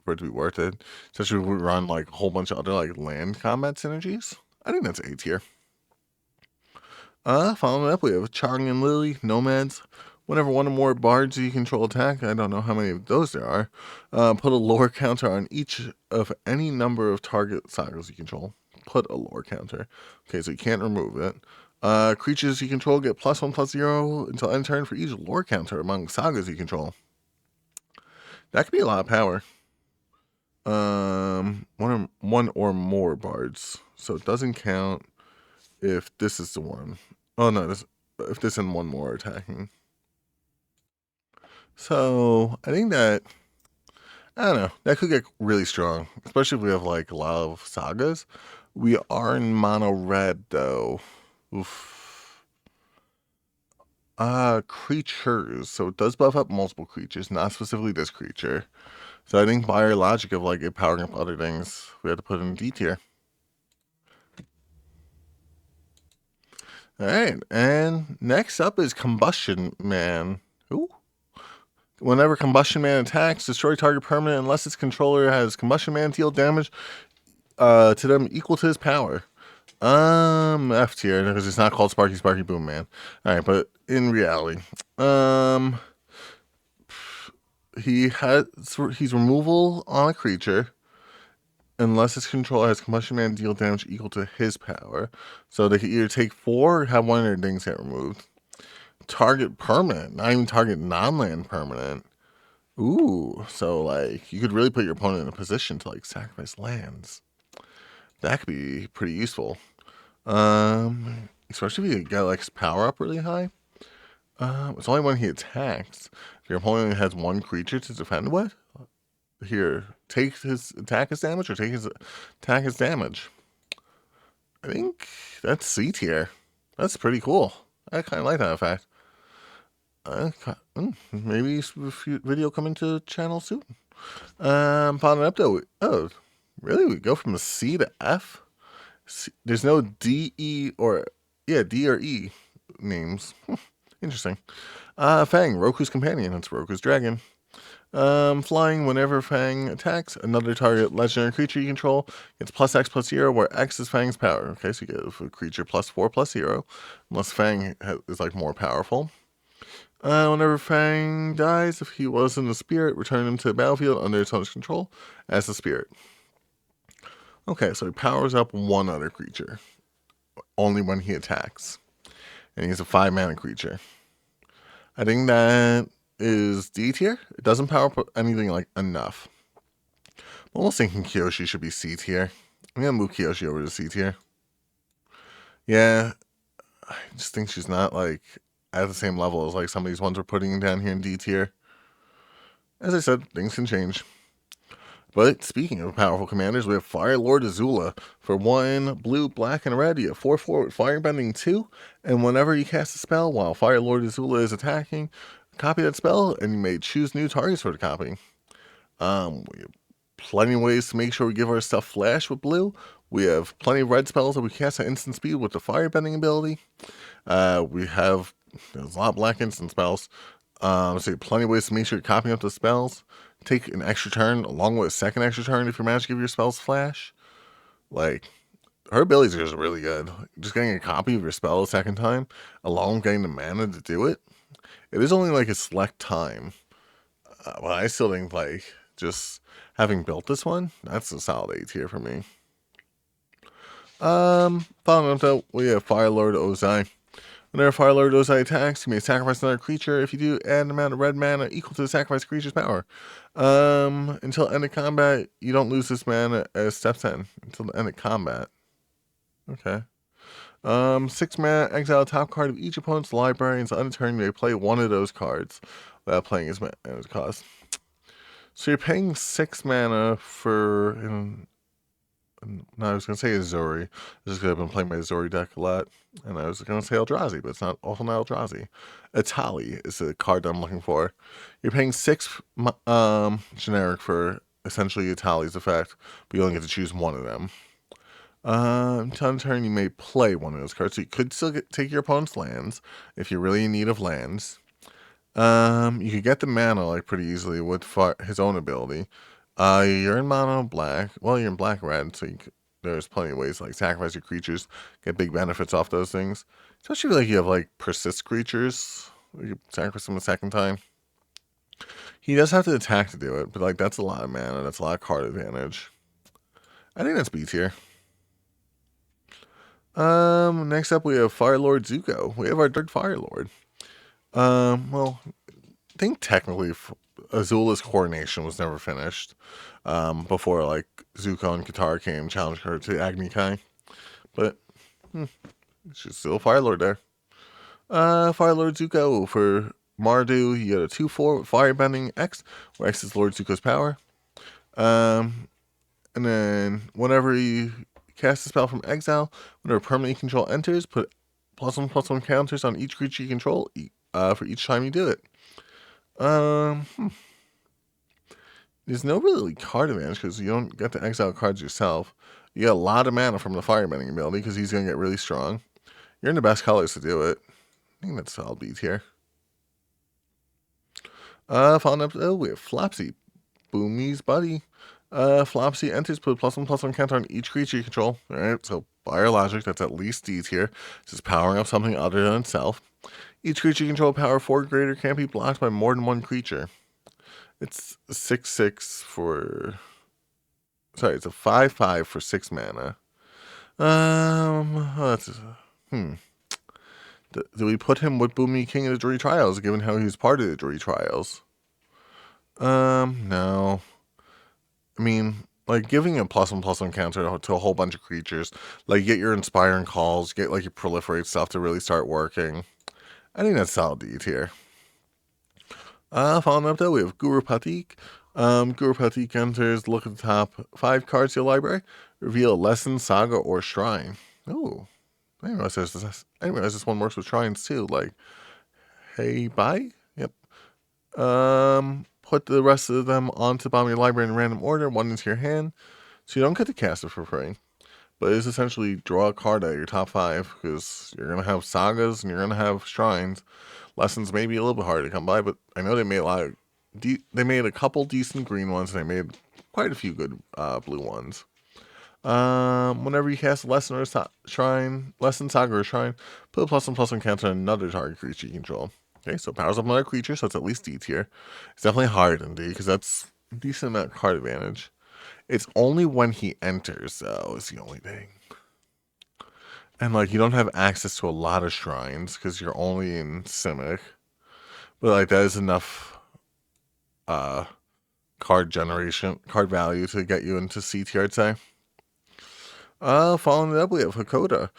for it to be worth it. Especially if we run like a whole bunch of other like land combat synergies. I think that's A tier. Following up, we have Chang and Lily, Nomads. Whenever one or more bards you control attack, I don't know how many of those there are, put a lore counter on each of any number of target sagas you control. Put a lore counter. Okay, so you can't remove it. Creatures you control get +1/+0 until end turn for each lore counter among sagas you control. That could be a lot of power. One or more bards. So it doesn't count if this is the one. Oh no, if this and one more are attacking. So I think that I don't know, that could get really strong, especially if we have like a lot of sagas. We are in mono red though. Oof. Creatures. So it does buff up multiple creatures, not specifically this creature. So I think by our logic of like it powering up other things, we have to put it in D tier. Alright, and next up is Combustion Man, Ooh. Whenever Combustion Man attacks, destroy target permanent unless its controller has Combustion Man deal damage to them equal to his power. F tier because it's not called Sparky Sparky Boom Man. All right, but in reality, he's removal on a creature unless its controller has Combustion Man deal damage equal to his power. So they can either take 4 or have one of their things get removed. Target permanent, not even target non-land permanent. Ooh, so like you could really put your opponent in a position to like sacrifice lands. That could be pretty useful. Especially if you get like his power up really high. It's only when he attacks. If your opponent has one creature to defend with, here, take his attack as damage or take his attack as damage. I think that's C tier. That's pretty cool. I kind of like that effect. Maybe a video coming to the channel soon. Following up though. Oh, really? We go from a C to F? C, there's no D, E, or D or E names. Interesting. Fang, Roku's companion. That's Roku's dragon. Flying, whenever Fang attacks another target legendary creature you control, gets plus X plus 0, where X is Fang's power. Okay, so you get a creature plus 4 plus 0, unless Fang is like more powerful. Whenever Fang dies, if he wasn't a spirit, return him to the battlefield under its owner's control as a spirit. Okay, so he powers up one other creature, only when he attacks. And he's a 5-mana creature. I think that is D tier. It doesn't power up anything like enough. I'm almost thinking Kyoshi should be C tier. I'm gonna move Kyoshi over to C tier. Yeah, I just think she's not like at the same level as like some of these ones we're putting down here in D tier. As I said, things can change. But speaking of powerful commanders, we have Fire Lord Azula. For 1 blue, black, and red, you have 4/4 with Firebending 2. And whenever you cast a spell while Fire Lord Azula is attacking, copy that spell, and you may choose new targets for the copy. We have plenty of ways to make sure we give our stuff flash with blue. We have plenty of red spells that we cast at instant speed with the Firebending ability. There's a lot of black instant spells. So plenty of ways to make sure you're copying up the spells. Take an extra turn along with a second extra turn if you manage to give your spells flash. Like, her abilities are just really good. Just getting a copy of your spell a second time, along with getting the mana to do it. It is only like a select time. But I still think like just having built this one, that's a solid A tier for me. Following up though, we have Fire Lord Ozai. Whenever Fire Lord Ozai attacks, you may sacrifice another creature. If you do, add an amount of red mana equal to the sacrificed creature's power. Until end of combat, you don't lose this mana as step 10. Until the end of combat. Okay. 6 mana, exile top card of each opponent's library, and so on a turn you may play one of those cards without playing its mana cost. So you're paying 6 mana for... No, I was going to say Azuri, just because I've been playing my Azuri deck a lot. And I was going to say Eldrazi, but it's not also not Eldrazi. Atali is the card that I'm looking for. You're paying 6 generic for essentially Atali's effect, but you only get to choose one of them. Until turn, you may play one of those cards. So you could still take your opponent's lands if you're really in need of lands. You could get the mana like pretty easily with his own ability. You're in mono black. Well, you're in black red, so there's plenty of ways to like sacrifice your creatures, get big benefits off those things. Especially if like you have like persist creatures, you sacrifice them a second time. He does have to attack to do it, but like that's a lot of mana. That's a lot of card advantage. I think that's B tier. Next up we have Fire Lord Zuko. We have our Dark Fire Lord. Well, I think technically Azula's coronation was never finished before like Zuko and Katara came and challenged her to Agni Kai. But she's still a Fire Lord there. Fire Lord Zuko for Mardu, you get a 2/4 with Firebending X, where X is Lord Zuko's power. And then whenever you cast a spell from exile, whenever permanent you control enters, put +1/+1 counters on each creature you control for each time you do it. There's no really card advantage because you don't get to exile cards yourself. You get a lot of mana from the Firebending ability because he's going to get really strong. You're in the best colors to do it. I think that's all B tier. Following up, we have Flopsy, Boomy's buddy. Flopsy enters, put +1/+1 counter on each creature you control. Alright, so by our logic, that's at least D tier. This is powering up something other than itself. Each creature you control power 4 or greater can't be blocked by more than one creature. It's 6/6 for. Sorry, it's a 5/5 for 6 mana. That's. Do we put him with Boomy King of the Druid Trials, given how he's part of the Druid Trials? No. I mean, like, giving a +1/+1 counter to a whole bunch of creatures, like, get your Inspiring Calls, get, like, your Proliferate stuff to really start working. I think that's solid D tier. Following up, though, we have Guru Patik. Guru Patik enters, look at the top 5 cards of your library, reveal a lesson, saga, or shrine. Oh, I didn't realize this one works with shrines, too. Like, hey, bye? Yep. Put the rest of them onto the bottom of your library in random order, one into your hand, so you don't get to cast it for free. But it's essentially draw a card out of your top 5, because you're going to have sagas and you're going to have shrines. Lessons may be a little bit harder to come by, but I know they made they made a couple decent green ones, and they made quite a few good blue ones. Whenever you cast a lesson or a shrine, lesson, saga, or shrine, put a +1/+1 counter on another target creature you control. Okay, so powers up another creature, so it's at least D tier. It's definitely higher than D, because that's a decent amount of card advantage. It's only when he enters, though, is the only thing. And, like, you don't have access to a lot of shrines, because you're only in Simic. But, like, that is enough card value to get you into C tier, I'd say. Following it up, we have Hakoda.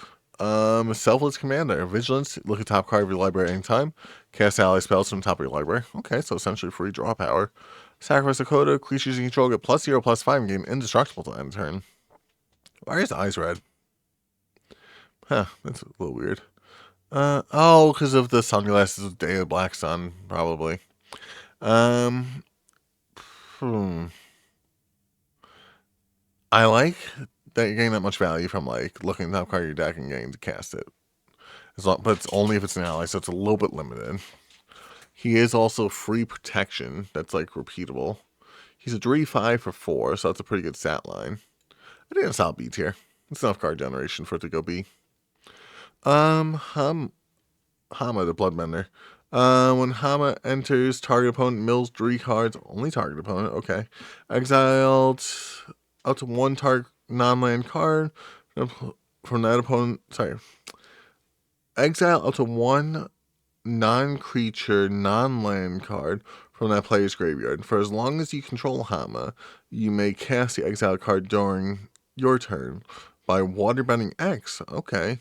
Selfless Commander. Vigilance, look at top card of your library at any time. Cast ally spells from the top of your library. Okay, so essentially free draw power. Sacrifice Hakoda, creatures you control get +0/+5 and gain indestructible to end turn. Why are his eyes red? Huh, that's a little weird. Oh, because of the sunglasses of Day of Black Sun, probably. I like that you're getting that much value from, like, looking at the top card of your deck and getting to cast it. But it's only if it's an ally, so it's a little bit limited. He is also free protection. That's, like, repeatable. He's a 3/5 for 4, so that's a pretty good stat line. I think that's solid B tier. It's enough card generation for it to go B. Hama, the Bloodbender. When Hama enters, target opponent mills 3 cards. Only target opponent, okay. Exiled up to 1 target non-land card from that opponent. Sorry. Exile up to 1 non-creature, non-land card from that player's graveyard. For as long as you control Hama, you may cast the exile card during your turn by Waterbending X. Okay.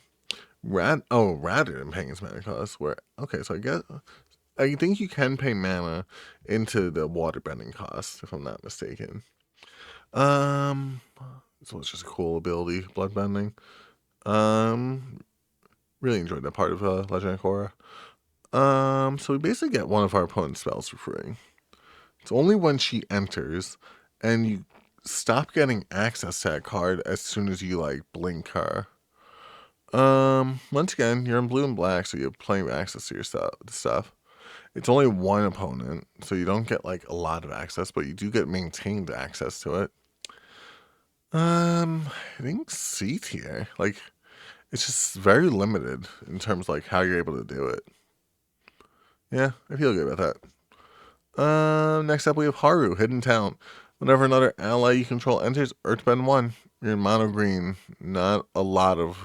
Rather than paying its mana cost. Okay, so I think you can pay mana into the waterbending cost, if I'm not mistaken. So it's just a cool ability, bloodbending. Really enjoyed that part of Legend of Korra. So we basically get one of our opponent's spells for free. It's only when she enters, and you stop getting access to that card as soon as you, like, blink her. Once again, you're in blue and black, so you have plenty of access to your stuff. It's only one opponent, so you don't get, like, a lot of access, but you do get maintained access to it. I think C tier. Like, it's just very limited in terms of, like, how you're able to do it. Yeah, I feel good about that. Next up we have Haru, Hidden Talent. Whenever another ally you control enters Earthbend 1, you're in mono green. Not a lot of,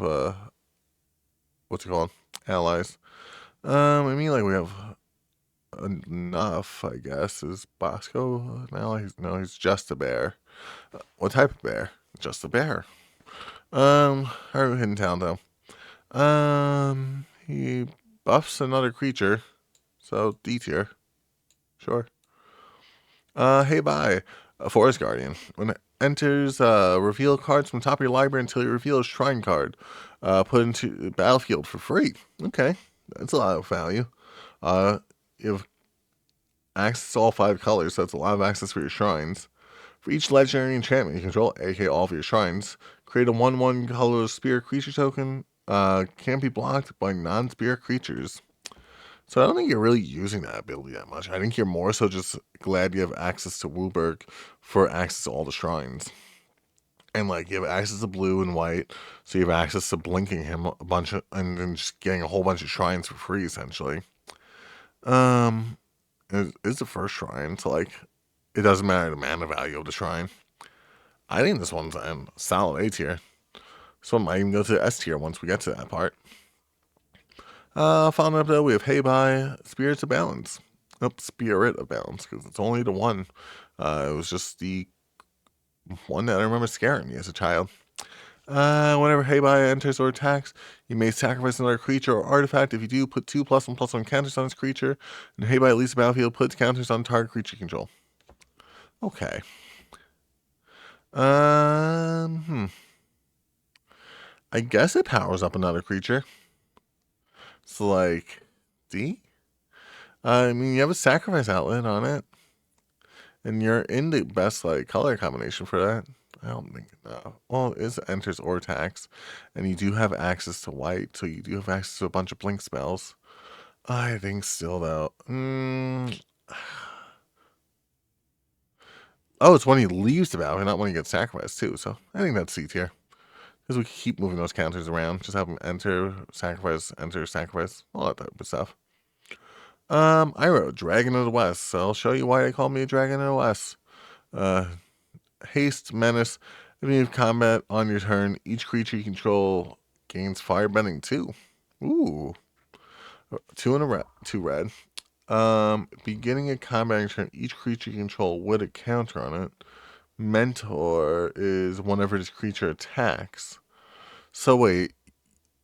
allies. I mean, like, we have enough, I guess. Is Bosco an ally? No, he's just a bear. What type of bear? Just a bear. Haru, Hidden Talent, though. He buffs another creature, so D tier. Sure. Hey, bye. A Forest Guardian. When it enters, reveal cards from the top of your library until you reveal a Shrine card. Put into the battlefield for free. Okay, that's a lot of value. You have access to all 5 colors, so that's a lot of access for your shrines. For each legendary enchantment you control, aka all of your shrines, create a 1/1 colorless spirit creature token. Can't be blocked by non-spirit creatures. So I don't think you're really using that ability that much. I think you're more so just glad you have access to Wooburg for access to all the shrines. And like you have access to blue and white, so you have access to blinking him a bunch of, and then just getting a whole bunch of shrines for free essentially. Um, it's the first shrine, so like it doesn't matter the mana value of the shrine. I think this one's a solid A tier. So I might even go to S tier once we get to that part. Following up though, we have Hey Bye, Spirits of Balance. Nope, Spirit of Balance, because it's only the one. It was just the one that I remember scaring me as a child. Whenever Hey Bye enters or attacks, you may sacrifice another creature or artifact. If you do, put 2+1/+1 counters on this creature, and Hey Bye leaves the battlefield, puts counters on target creature control. Okay. I guess it powers up another creature. So like, D? I mean, you have a sacrifice outlet on it, and you're in the best like color combination for that. I don't think no. Well, it enters or attacks, and you do have access to white, so you do have access to a bunch of blink spells. I think still though. Oh, it's when he leaves the battle, not when he gets sacrificed too. So I think that's C tier. Because we can keep moving those counters around. Just have them enter, sacrifice, all that type of stuff. I wrote Dragon of the West, so I'll show you why they call me a Dragon of the West. Haste, Menace. If you have combat on your turn, each creature you control gains Firebending 2. Ooh. 2 and 2 red. Beginning a combat on your turn, each creature you control with a counter on it. Mentor is whenever this creature attacks. So wait,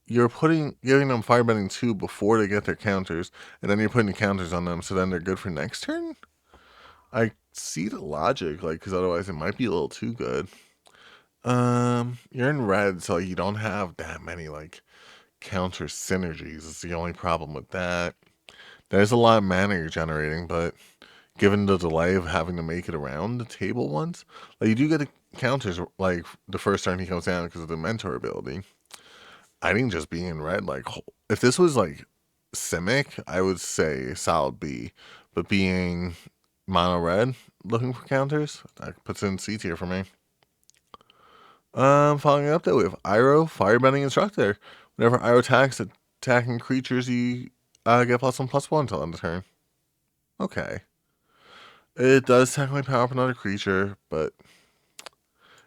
you're giving them Firebending 2 before they get their counters, and then you're putting the counters on them, so then they're good for next turn? I see the logic, like, because otherwise it might be a little too good. You're in red, so you don't have that many, like, counter synergies. It's the only problem with that. There's a lot of mana you're generating, but given the delay of having to make it around the table once, like, you do get the counters, like, the first turn he comes down because of the Mentor ability. I think just being in red, like, if this was, like, Simic, I would say solid B. But being mono red, looking for counters, that puts it in C tier for me. Following up though, we have Iroh, Firebending Instructor. Whenever Iroh attacking creatures, you get +1/+1 until end of turn. Okay. It does technically power up another creature, but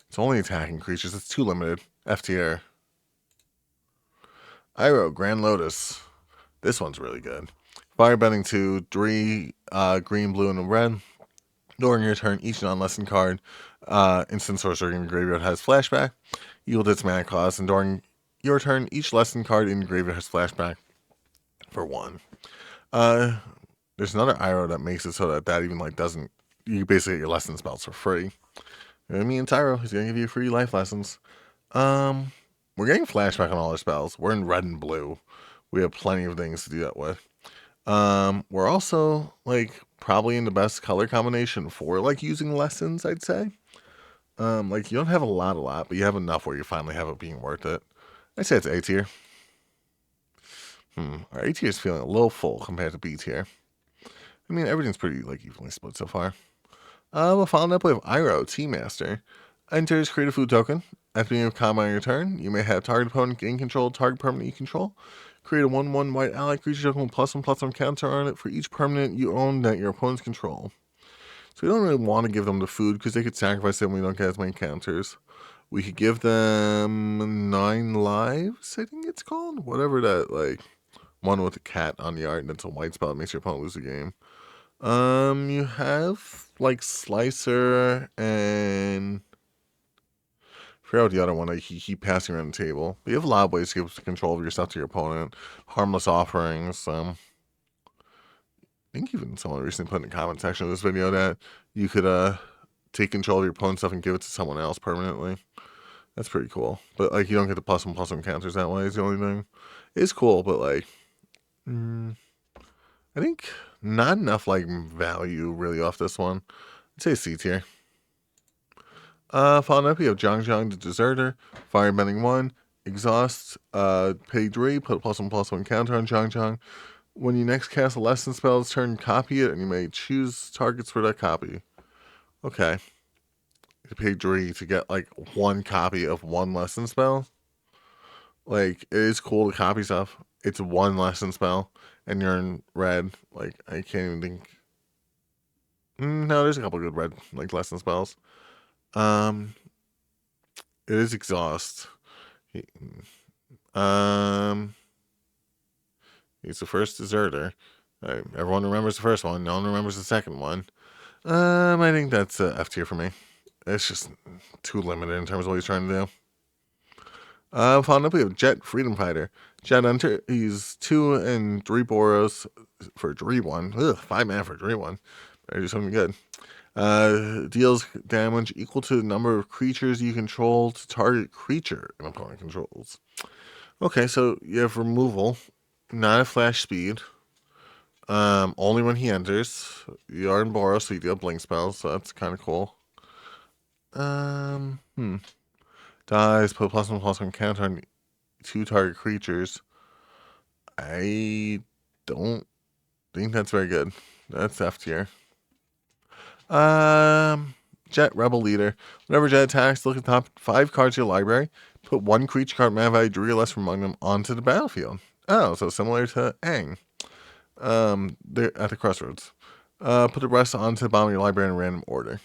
it's only attacking creatures. It's too limited. F tier. Iroh, Grand Lotus. This one's really good. Firebending 2, 3 green, blue, and red. During your turn, each non-lesson card, instant sorcerer in your graveyard has flashback. Yield its mana cost, and during your turn, each lesson card in your graveyard has flashback for 1. There's another Iroh that makes it so that even like doesn't. You basically get your lesson spells for free. You know what I mean? Iroh, he's gonna give you free life lessons. We're getting flashback on all our spells. We're in red and blue. We have plenty of things to do that with. We're also like probably in the best color combination for like using lessons, I'd say. Like you don't have a lot, but you have enough where you finally have it being worth it. I'd say it's A tier. Our A tier is feeling a little full compared to B tier. I mean, everything's pretty like evenly split so far. We'll follow up with Iroh, Tea Master. Enters, create a food token. At the beginning of combat on your turn, you may have target opponent gain control, target permanent you control. Create a 1/1 white ally creature token with +1/+1 counter on it for each permanent you own that your opponents control. So we don't really want to give them the food because they could sacrifice it and we don't get as many counters. We could give them 9 lives, I think it's called. Whatever that, like, one with a cat on the art and it's a white spell that makes your opponent lose the game. You have, like, Slicer and I forgot the other one that you keep passing around the table. But you have a lot of ways to give control of your stuff to your opponent. Harmless offerings. I think even someone recently put in the comment section of this video that you could take control of your opponent's stuff and give it to someone else permanently. That's pretty cool. But like you don't get the +1/+1 counters that way is the only thing. It's cool, but like I think not enough like value really off this one. I'd say C tier. Following up, we have Zhang the Deserter, Firebending 1, Exhaust, pay 3, put +1/+1 counter on Zhang. When you next cast a lesson spell this turn, copy it, and you may choose targets for that copy. Okay. You pay 3 to get like one copy of one lesson spell. Like, it is cool to copy stuff. It's one lesson spell, and you're in red. Like, I can't even think. No, there's a couple good red like lesson spells. Um, it is exhaust. Um, he's the first deserter. Everyone remembers the first one. No one remembers the second one. I think that's F tier for me. It's just too limited in terms of what he's trying to do. Following up, we have Jet Freedom Fighter. Jet Hunter, he's 2 and 3 Boros for 3-1. Ugh, 5 mana for 3-1. Better do something good. Deals damage equal to the number of creatures you control to target creature an opponent controls. Okay, so you have removal, not a flash speed. Only when he enters. You are in Boros, so you deal blink spells, so that's kind of cool. Dies, put +1/+1 counter on 2 target creatures. I don't think that's very good. That's F tier. Jet Rebel Leader. Whenever Jet attacks, look at the top 5 cards of your library. Put 1 creature card mana value 3 or less from among them onto the battlefield. Oh, so similar to Aang. They're at the crossroads. Put the rest onto the bottom of your library in random order.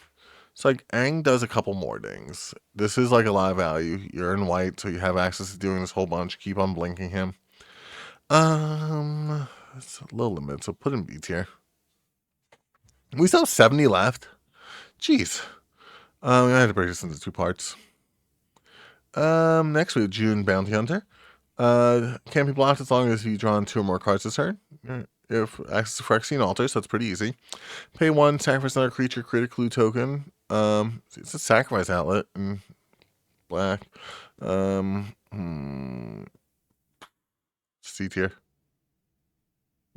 So like Aang does a couple more things. This is like a lot of value. You're in white, so you have access to doing this whole bunch. Keep on blinking him. It's a little limited, so put in B tier. We still have 70 left. Jeez. I had to break this into 2 parts. Next we have June Bounty Hunter. Can't be blocked as long as you draw 2 or more cards this turn. If access to Phyrexian Altars, so that's pretty easy. Pay 1, sacrifice another creature, create a clue token. It's a sacrifice outlet in black. C tier.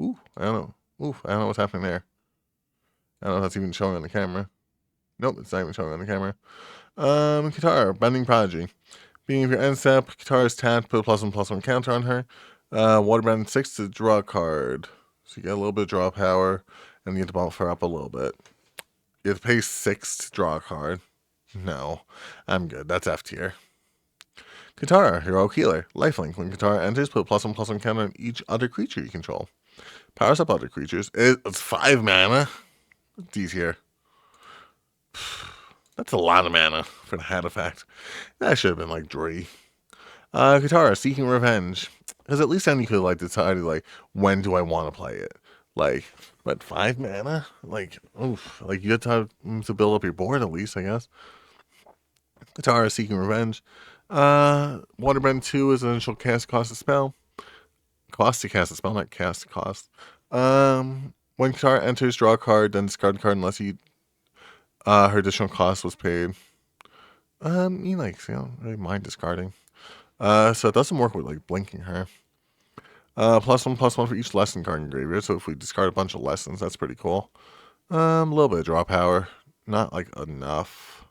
Ooh, I don't know. I don't know what's happening there. I don't know if that's even showing on the camera. Nope, it's not even showing on the camera. Katara, Bending Prodigy. Being of your end step, Katara's tapped, put a +1/+1 counter on her. Waterbend 6 to draw a card. So you get a little bit of draw power, and you get to bump her up a little bit. You have to pay 6 to draw a card. No, I'm good. That's F tier. Katara, Heroic Healer. Lifelink. When Katara enters, put a +1/+1 counter on each other creature you control. Powers up other creatures. It's 5 mana. D tier. That's a lot of mana for the hat effect. That should have been like Dree. Katara, Seeking Revenge. Because at least then you could like decide like when do I want to play it. Like, but 5 mana? Like, oof. Like you have to build up your board at least, I guess. Katara, Seeking Revenge. Waterbend 2 is an initial cast cost a spell. Cost to cast a spell, not cast cost. When Katara enters, draw a card, then discard a card unless her additional cost was paid. You don't really mind discarding. So it doesn't work with like blinking her. +1/+1 for each lesson card in graveyard. So if we discard a bunch of lessons, that's pretty cool. A little bit of draw power, not like enough.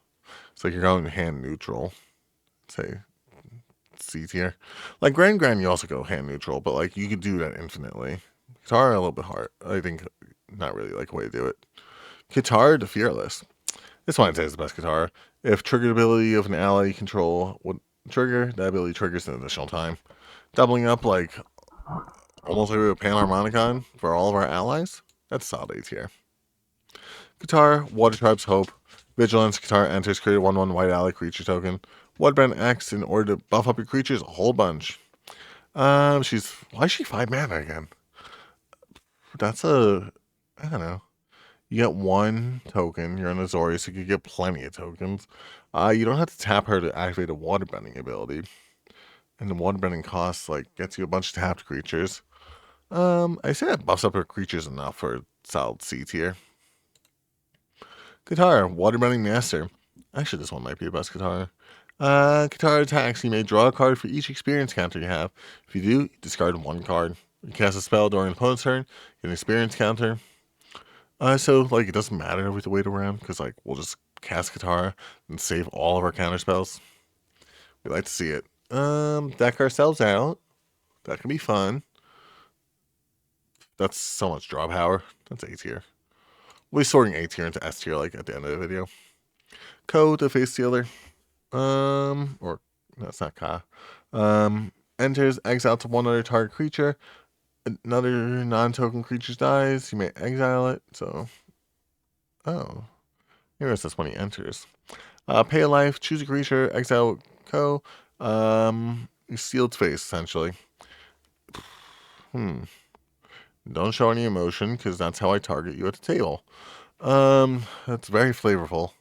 It's like you're going hand neutral. Say C tier. Like Grand you also go hand neutral, but like you could do that infinitely. Katara a little bit hard. I think not really like a way to do it. Katara the Fearless. This one I'd say is the best Katara. If triggered ability of an ally you control would trigger, that ability triggers an additional time. Doubling up like almost like a Panharmonicon for all of our allies. That's solid A tier. Katara, Water Tribe's Hope. Vigilance, Katara enters, create a 1/1 white ally creature token. Waterbend X in order to buff up your creatures a whole bunch. Why is she 5 mana again? That's I don't know. You get 1 token. You're an Azorius, so you can get plenty of tokens. You don't have to tap her to activate a waterbending ability. And the waterbending cost like gets you a bunch of tapped creatures. I say that buffs up her creatures enough for solid C tier. Katara, Waterbending Master. Actually, this one might be the best Katara. Katara attacks. You may draw a card for each experience counter you have. If you do, discard 1 card. You cast a spell during an opponent's turn, get an experience counter. So like it doesn't matter if we have to wait around because like we'll just cast Katara and save all of our counter spells. We like to see it. Deck ourselves out. That can be fun. That's so much draw power. That's A tier. We'll be sorting A tier into S tier like at the end of the video. Ko, the face stealer. Or that's not Ka. Enters, exile to one other target creature. Another non-token creature dies. You may exile it. So, oh, here is this when he enters. Pay a life, choose a creature, exile Ko. You seal its face essentially. Don't show any emotion because that's how I target you at the table. That's very flavorful.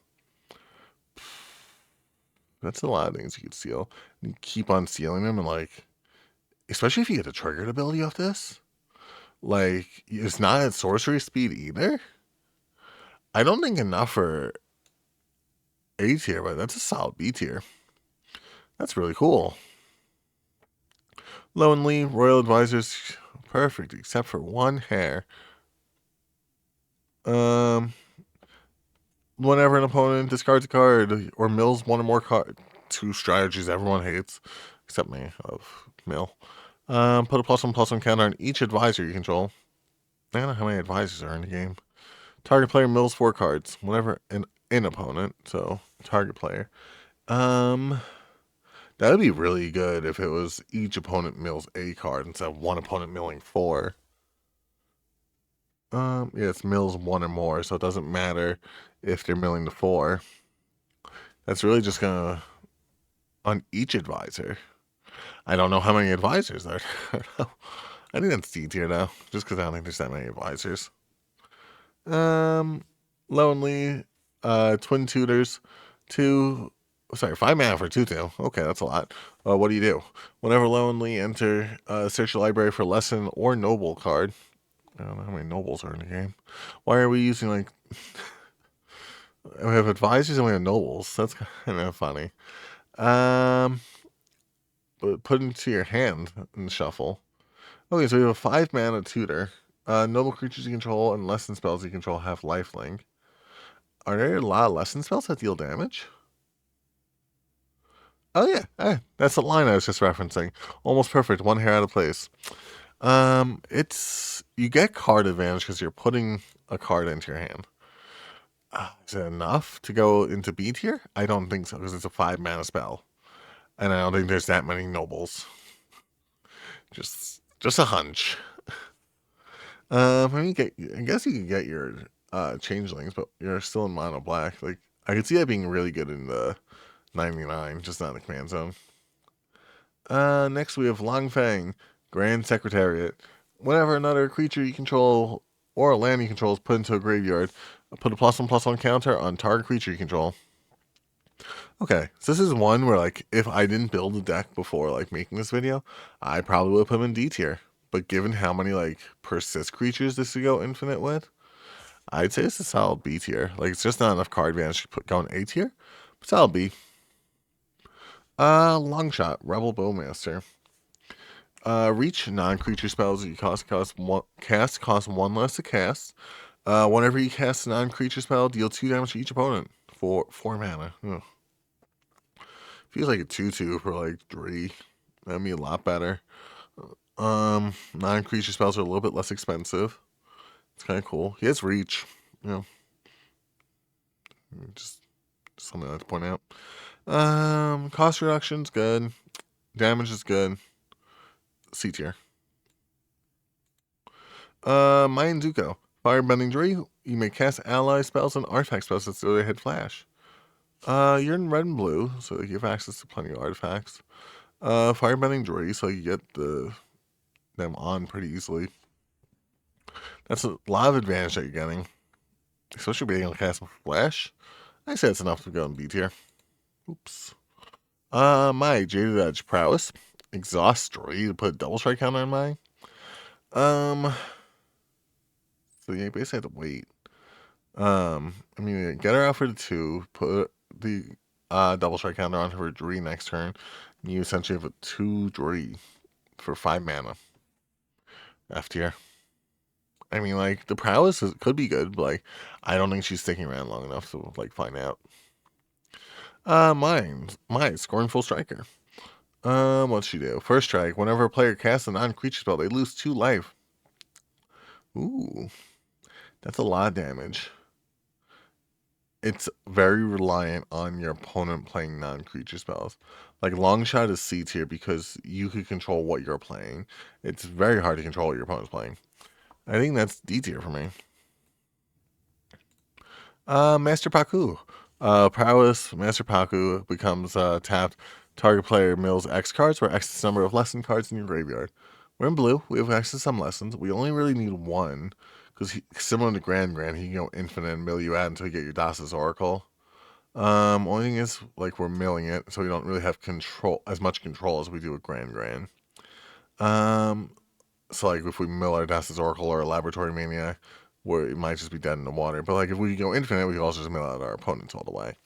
That's a lot of things you could seal. You keep on sealing them, and like, especially if you get a triggered ability off this, like, it's not at sorcery speed either. I don't think enough for A tier, but that's a solid B tier. That's really cool. Lonely Royal Advisors, perfect except for one hair. Whenever an opponent discards a card or mills one or more cards, two strategies everyone hates, except me, of mill. Put a +1/+1 counter on each advisor you control. I don't know how many advisors are in the game. Target player mills 4 cards. Whenever an opponent, so target player. That would be really good if it was each opponent mills a card instead of one opponent milling 4. Yeah, it's mills 1 or more, so it doesn't matter if they're milling the 4. That's really just gonna on each advisor. I don't know how many advisors there are. I think that's D tier now, just because I don't think there's that many advisors. Lonely, twin tutors, 5 mana for 2/2. Okay, that's a lot. What do you do? Whenever Lonely, enter, search your library for lesson or noble card. I don't know how many nobles are in the game. Why are we using like? We have advisors and we have nobles. That's kind of funny. But put into your hand and shuffle. Okay, so we have a 5 mana tutor. Noble creatures you control and lesson spells you control have lifelink. Are there a lot of lesson spells that deal damage? Oh yeah, that's the line I was just referencing. Almost perfect, one hair out of place. It's you get card advantage because you're putting a card into your hand. Is it enough to go into B tier? I don't think so because it's a 5 mana spell, and I don't think there's that many nobles. Just a hunch. I guess you can get your changelings, but you're still in mono black. Like I could see that being really good in the 99, just not in the command zone. Next we have Longfang, Grand Secretariat. Whenever another creature you control or a land you control is put into a graveyard, put a +1/+1 counter on target creature you control. Okay, so this is one where like if I didn't build a deck before like making this video, I probably would put him in D tier. But given how many like persist creatures this would go infinite with, I'd say it's a solid B tier. Like it's just not enough card advantage to put going A tier. But solid B. Longshot, Rebel Bowmaster. Reach non-creature spells that you cost 1 less to cast. Whenever you cast a non-creature spell, deal 2 damage to each opponent for 4 mana. Ugh. Feels like a 2/2 for like 3. That'd be a lot better. Non-creature spells are a little bit less expensive. It's kind of cool. He has reach. You know, just something I like to point out. Cost reduction's good. Damage is good. C tier. Mayan Zuko. Firebending Jury. You may cast ally spells and artifact spells that still hit flash. You're in red and blue, so you have access to plenty of artifacts. Firebending Jury, so you get them on pretty easily. That's a lot of advantage that you're getting, especially being able to cast flash. I say it's enough to go in B tier. Oops. My Jaded Edge Prowess. Exhaust Jury to put a double strike counter on mine. So yeah, you basically have to wait. I mean, get her out for the 2, put the double strike counter on her Jury next turn, and you essentially have a 2 Jury for 5 mana. F tier. I mean, like, the prowess could be good, but, like, I don't think she's sticking around long enough to, like, find out. My Scornful Striker. What's she do? First strike. Whenever a player casts a non-creature spell, they lose 2 life. Ooh, that's a lot of damage. It's very reliant on your opponent playing non-creature spells. Like long shot is C tier because you can control what you're playing. It's very hard to control what your opponent's playing. I think that's D tier for me. Master Paku. Prowess Master Paku becomes tapped. Target player mills X cards or X number of lesson cards in your graveyard. We're in blue. We have access to some lessons. We only really need one because similar to Grand, he can go infinite and mill you out until you get your Das's Oracle. Only thing is, like, we're milling it, so we don't really have as much control as we do with Grand. Um, so like if we mill our Das's Oracle or a Laboratory Maniac, where it might just be dead in the water. But like if we go infinite, we can also just mill out our opponents all the way.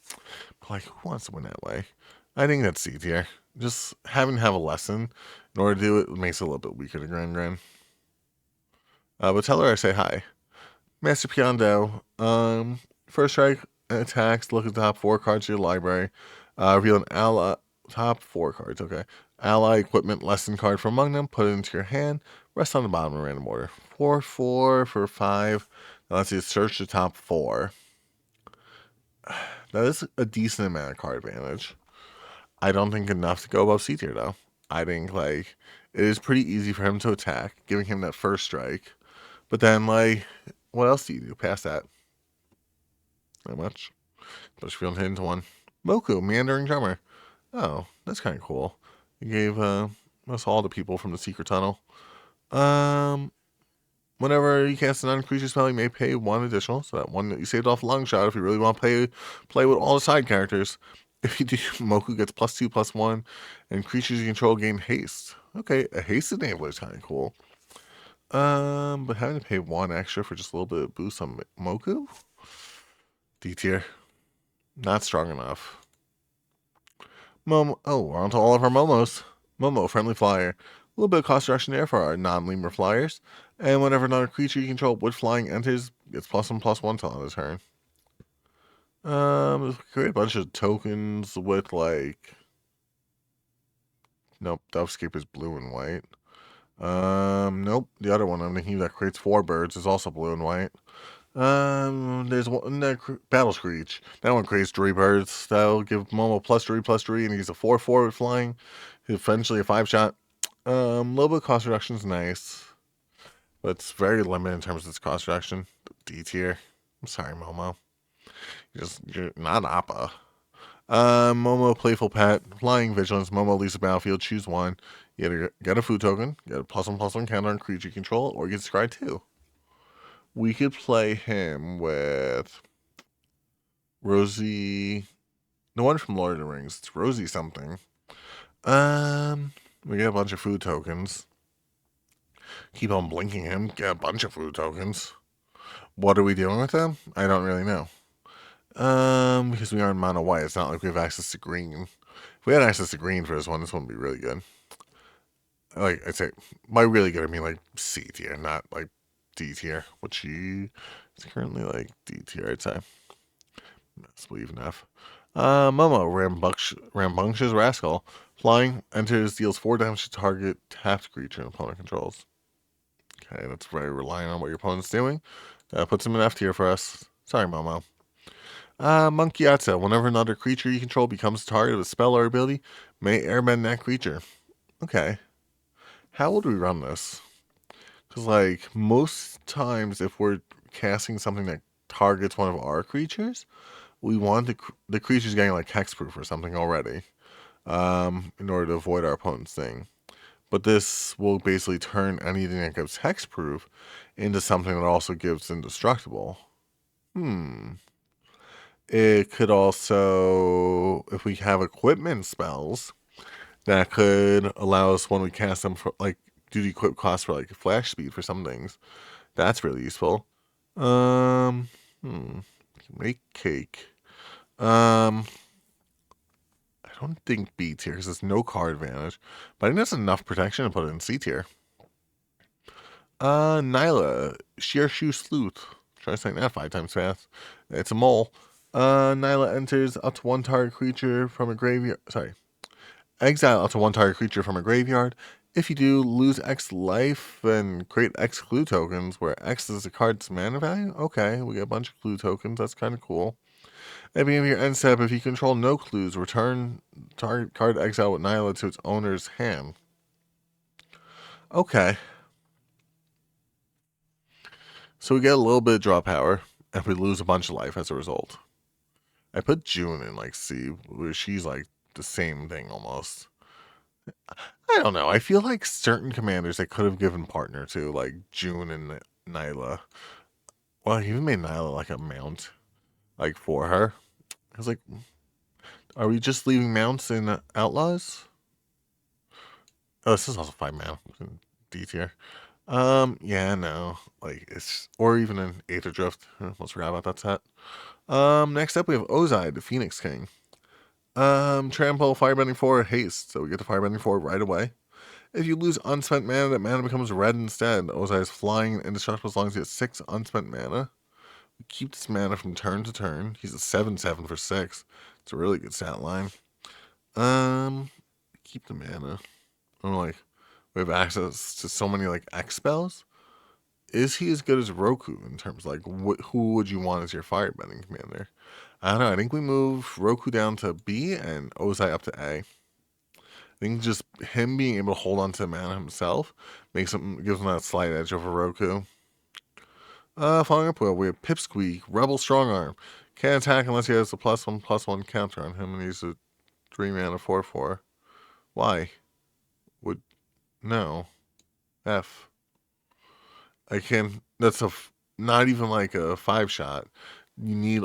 But like who wants to win that way? I think that's C tier. Just having to have a lesson in order to do it makes it a little bit weaker to Grand. But tell her I say hi. Master Piondo. First strike attacks. Look at the top 4 cards of your library. Reveal an ally. Top 4 cards. Okay. Ally equipment lesson card from among them. Put it into your hand. Rest on the bottom in random order. 4 for 5. Now let's see. Search the top 4. That is a decent amount of card advantage. I don't think enough to go above C tier though. I think like it is pretty easy for him to attack, giving him that first strike. But then like, what else do you do past that? Not much. Push field into one. Moku, Meandering Drummer. Oh, that's kind of cool. He gave us all the people from the secret tunnel. Um, Whenever you cast a non-creature spell, you may pay 1 additional. So that 1 that you saved off long shot. If you really want to play with all the side characters. If you do, Moku gets +2/+1, and creatures you control gain haste. Okay, a haste enabler is kind of cool. But having to pay 1 extra for just a little bit of boost on Moku? D tier. Not strong enough. Oh, we're on to all of our Momos. Momo, friendly flyer. A little bit of cost reduction there for our non-lemur flyers. And whenever another creature you control with flying enters, it's +1/+1 till end of turn. Create a bunch of tokens with like. Nope, Dovescape is blue and white. Nope, the other one I'm thinking that creates 4 birds is also blue and white. There's one that Battle Screech. That one creates 3 birds. That'll give Momo +3/+3, and he's a 4/4 with flying. Eventually a 5-shot. Little bit of cost reduction is nice, but it's very limited in terms of its cost reduction. D tier. I'm sorry, Momo. You're not Appa. Momo, Playful Pet, Flying Vigilance. Momo leaves the battlefield. Choose one. You either get a food token, get a +1/+1 counter on creature you control, or you get Scry 2. We could play him with Rosie. The one from Lord of the Rings. It's Rosie something. We get a bunch of food tokens. Keep on blinking him. Get a bunch of food tokens. What are we doing with them? I don't really know. Because we are in mono white, it's not like we have access to green. If we had access to green for this one would be really good. Like I'd say, by really good I mean like C tier, not like D tier, which he is currently like D tier, I'd say. That's even F. Momo, Rambunctious Rascal. Flying, enters, deals 4 damage to target tapped creature and opponent controls. Okay, that's very reliant on what your opponent's doing. Puts him in F tier for us. Sorry, Momo. Monkiatsa. Whenever another creature you control becomes the target of a spell or ability, may airbend that creature. Okay. How would we run this? Because, like, most times if we're casting something that targets one of our creatures, we want the creatures getting, like, hexproof or something already in order to avoid our opponent's thing. But this will basically turn anything that gives hexproof into something that also gives indestructible. It could also, if we have equipment spells, that could allow us when we cast them for like do the equip cost for like flash speed for some things. That's really useful. Um, Make cake. I don't think B tier because there's no card advantage, but I think that's enough protection to put it in C tier. Nyla, Sheer Shoe Sleuth. Try saying that 5 times fast. It's a mole. Nyla enters up to 1 target creature from a graveyard. Sorry. Exile up to 1 target creature from a graveyard. If you do, lose X life and create X clue tokens, where X is the card's mana value. Okay, we get a bunch of clue tokens. That's kind of cool. At the beginning of your end step, if you control no clues, return target card exile with Nyla to its owner's hand. Okay. So we get a little bit of draw power, and we lose a bunch of life as a result. I put June in like C, where she's like the same thing almost. I don't know. I feel like certain commanders I could have given partner to, like June and Nyla. Well, he even made Nyla like a mount, like for her. I was like, are we just leaving mounts in Outlaws? Oh, this is also 5 mana. D tier. Yeah, no. Like, it's, or even an Aether Drift. Let's forget about that set. Next up we have Ozai, the Phoenix King. Trample, Firebending 4, Haste. So we get the Firebending 4 right away. If you lose unspent mana, that mana becomes red instead. Ozai is flying and indestructible as long as he has 6 unspent mana. We keep this mana from turn to turn. He's a 7/7 for 6. It's a really good stat line. Keep the mana. I'm like, we have access to so many like X spells. Is he as good as Roku in terms of like who would you want as your firebending commander? I don't know. I think we move Roku down to B and Ozai up to A. I think just him being able to hold on to the mana himself gives him that slight edge over Roku. Following up, we have Pipsqueak, Rebel Strongarm. Can't attack unless he has a +1/+1 counter on him, and he's a 3 mana 4/4. Why? Would no F. I can. That's not even like a 5 shot. You need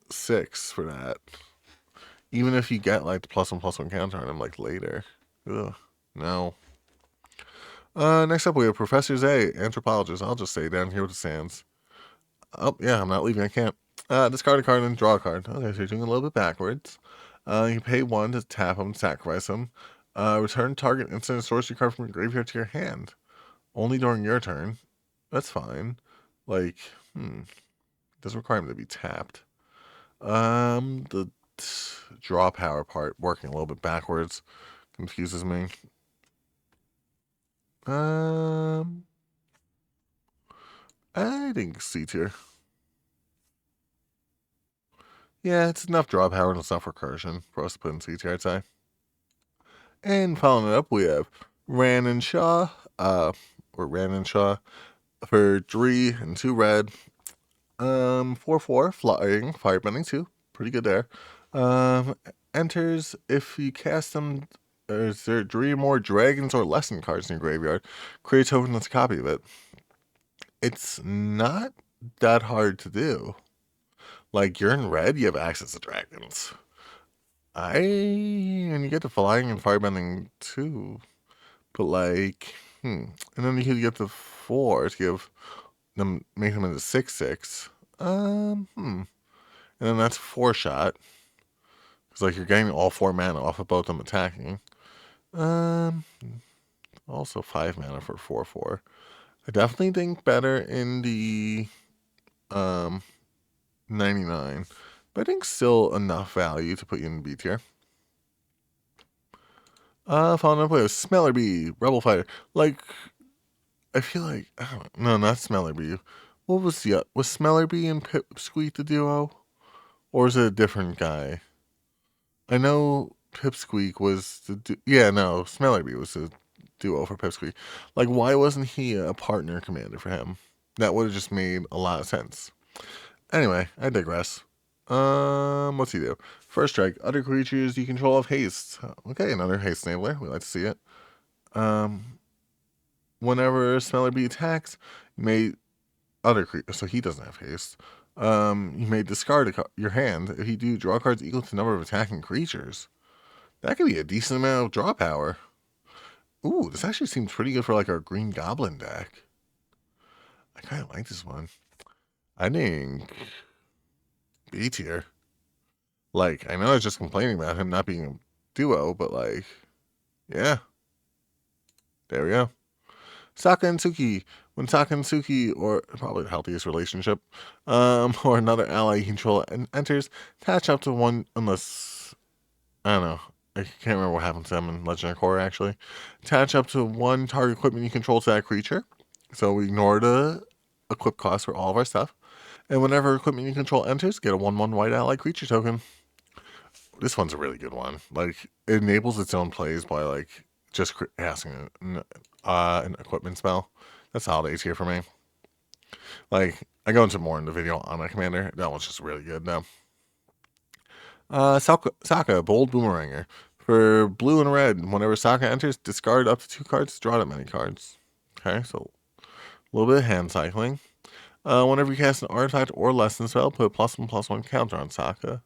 6 for that. Even if you get like the +1/+1 counter on him like later. Ugh, no. Next up we have Professor Zay, anthropologist. I'll just stay down here with the sands. Oh yeah, I'm not leaving. I can't. Discard a card and draw a card. Okay, so you're doing a little bit backwards. You pay 1 to tap him, sacrifice him. Return target instant sorcery card from your graveyard to your hand. Only during your turn. That's fine. Like, doesn't require him to be tapped. The draw power part working a little bit backwards confuses me. I think C tier. Yeah, it's enough draw power and enough recursion for us to put in C tier, I'd say. And following it up, we have Ran and Shaw, or Ran and Shaw for 3 and 2 red. 4/4 flying, firebending 2, pretty good there. Enters if you cast them. Is there 3 more dragons or lesson cards in your graveyard? Create a token that's a copy of it. It's not that hard to do. Like, you're in red, you have access to dragons. And you get the flying and firebending too. But like, and then you could get the 4 to give them, make them into 6/6. And then that's 4 shot. Because like you're getting all 4 mana off of both them attacking. Also 5 mana for 4/4. I definitely think better in the 99. But I think still enough value to put you in B tier. Following up with Smeller Bee, Rebel Fighter. Like, I feel like, I don't know, no, not Smeller Bee. What was was Smeller Bee and Pipsqueak the duo? Or is it a different guy? I know Pipsqueak was the yeah, no, Smeller Bee was the duo for Pipsqueak. Like, why wasn't he a partner commander for him? That would have just made a lot of sense. Anyway, I digress. What's he do? First strike, other creatures you control have haste. Okay, another haste enabler. We like to see it. Whenever Smeller Bee attacks, you may other creatures. So he doesn't have haste. You may discard your hand. If you do, draw cards equal to the number of attacking creatures. That could be a decent amount of draw power. Ooh, this actually seems pretty good for like our Green Goblin deck. I kind of like this one. I think B tier. Like, I know I was just complaining about him not being a duo, but like, yeah. There we go. Saka and Suki. When Saka and Suki, or probably the healthiest relationship, or another ally you control enters, attach up to 1 unless, I don't know, I can't remember what happened to them in Legendary Core, actually. Attach up to one target equipment you control to that creature. So we ignore the equip cost for all of our stuff. And whenever equipment you control enters, get a 1/1 white ally creature token. This one's a really good one. Like, it enables its own plays by, like, just casting an equipment spell. That's all A tier for me. Like, I go into more in the video on my commander. That one's just really good, though. Sokka, Bold Boomeranger. For blue and red, whenever Sokka enters, discard up to 2 cards, draw that many cards. Okay, so a little bit of hand cycling. Whenever you cast an artifact or lesson spell, put a +1/+1 counter on Sokka.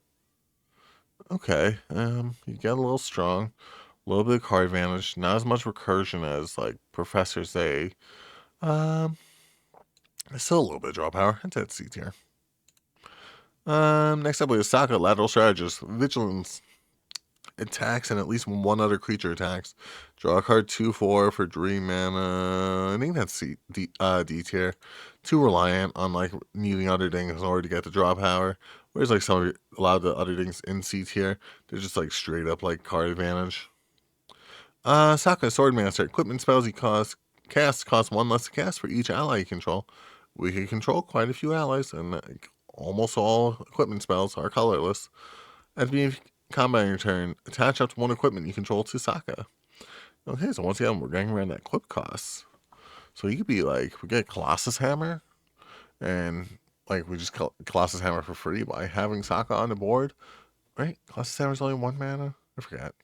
Okay, you get a little strong, a little bit of card advantage, not as much recursion as like Professor Zay. Still a little bit of draw power. It's at C tier. Next up we have Sokka, Lateral Strategist, Vigilance. Attacks and at least one other creature attacks. Draw a card 2/4 for Dream Mana. I think that's D tier. Too reliant on like needing other things in order to get the draw power. Whereas like a lot of the other things in C tier, they're just like straight up like card advantage. Sokka, Swordmaster. Equipment spells you cast cost 1 less to cast for each ally you control. We can control quite a few allies, and like, almost all equipment spells are colorless. At the beginning of combat your turn, attach up to 1 equipment you control to Sokka. Okay, so once again, we're getting around that equip cost. So you could be like, we get Colossus Hammer, and like we just Colossus Hammer for free by having Sokka on the board. Right? Colossus Hammer's only 1 mana? I forget.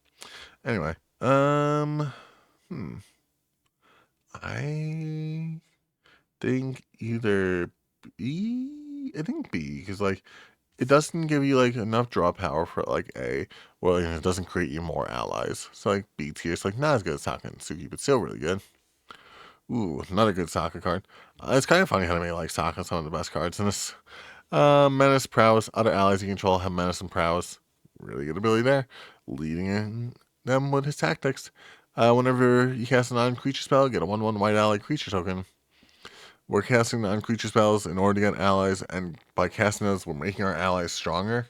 Anyway, I think either B. I think B, because like it doesn't give you like enough draw power for like A, or it doesn't create you more allies. So like B tier is like not as good as Sokka and Suki, but still really good. Ooh, another good Sokka card. It's kind of funny how they made like Sokka some of the best cards in this. Menace, Prowess. Other allies you control have Menace and Prowess. Really good ability there. Leading in them with his tactics. Whenever you cast a non-creature spell, get a 1/1 white ally creature token. We're casting non-creature spells in order to get allies, and by casting those, we're making our allies stronger.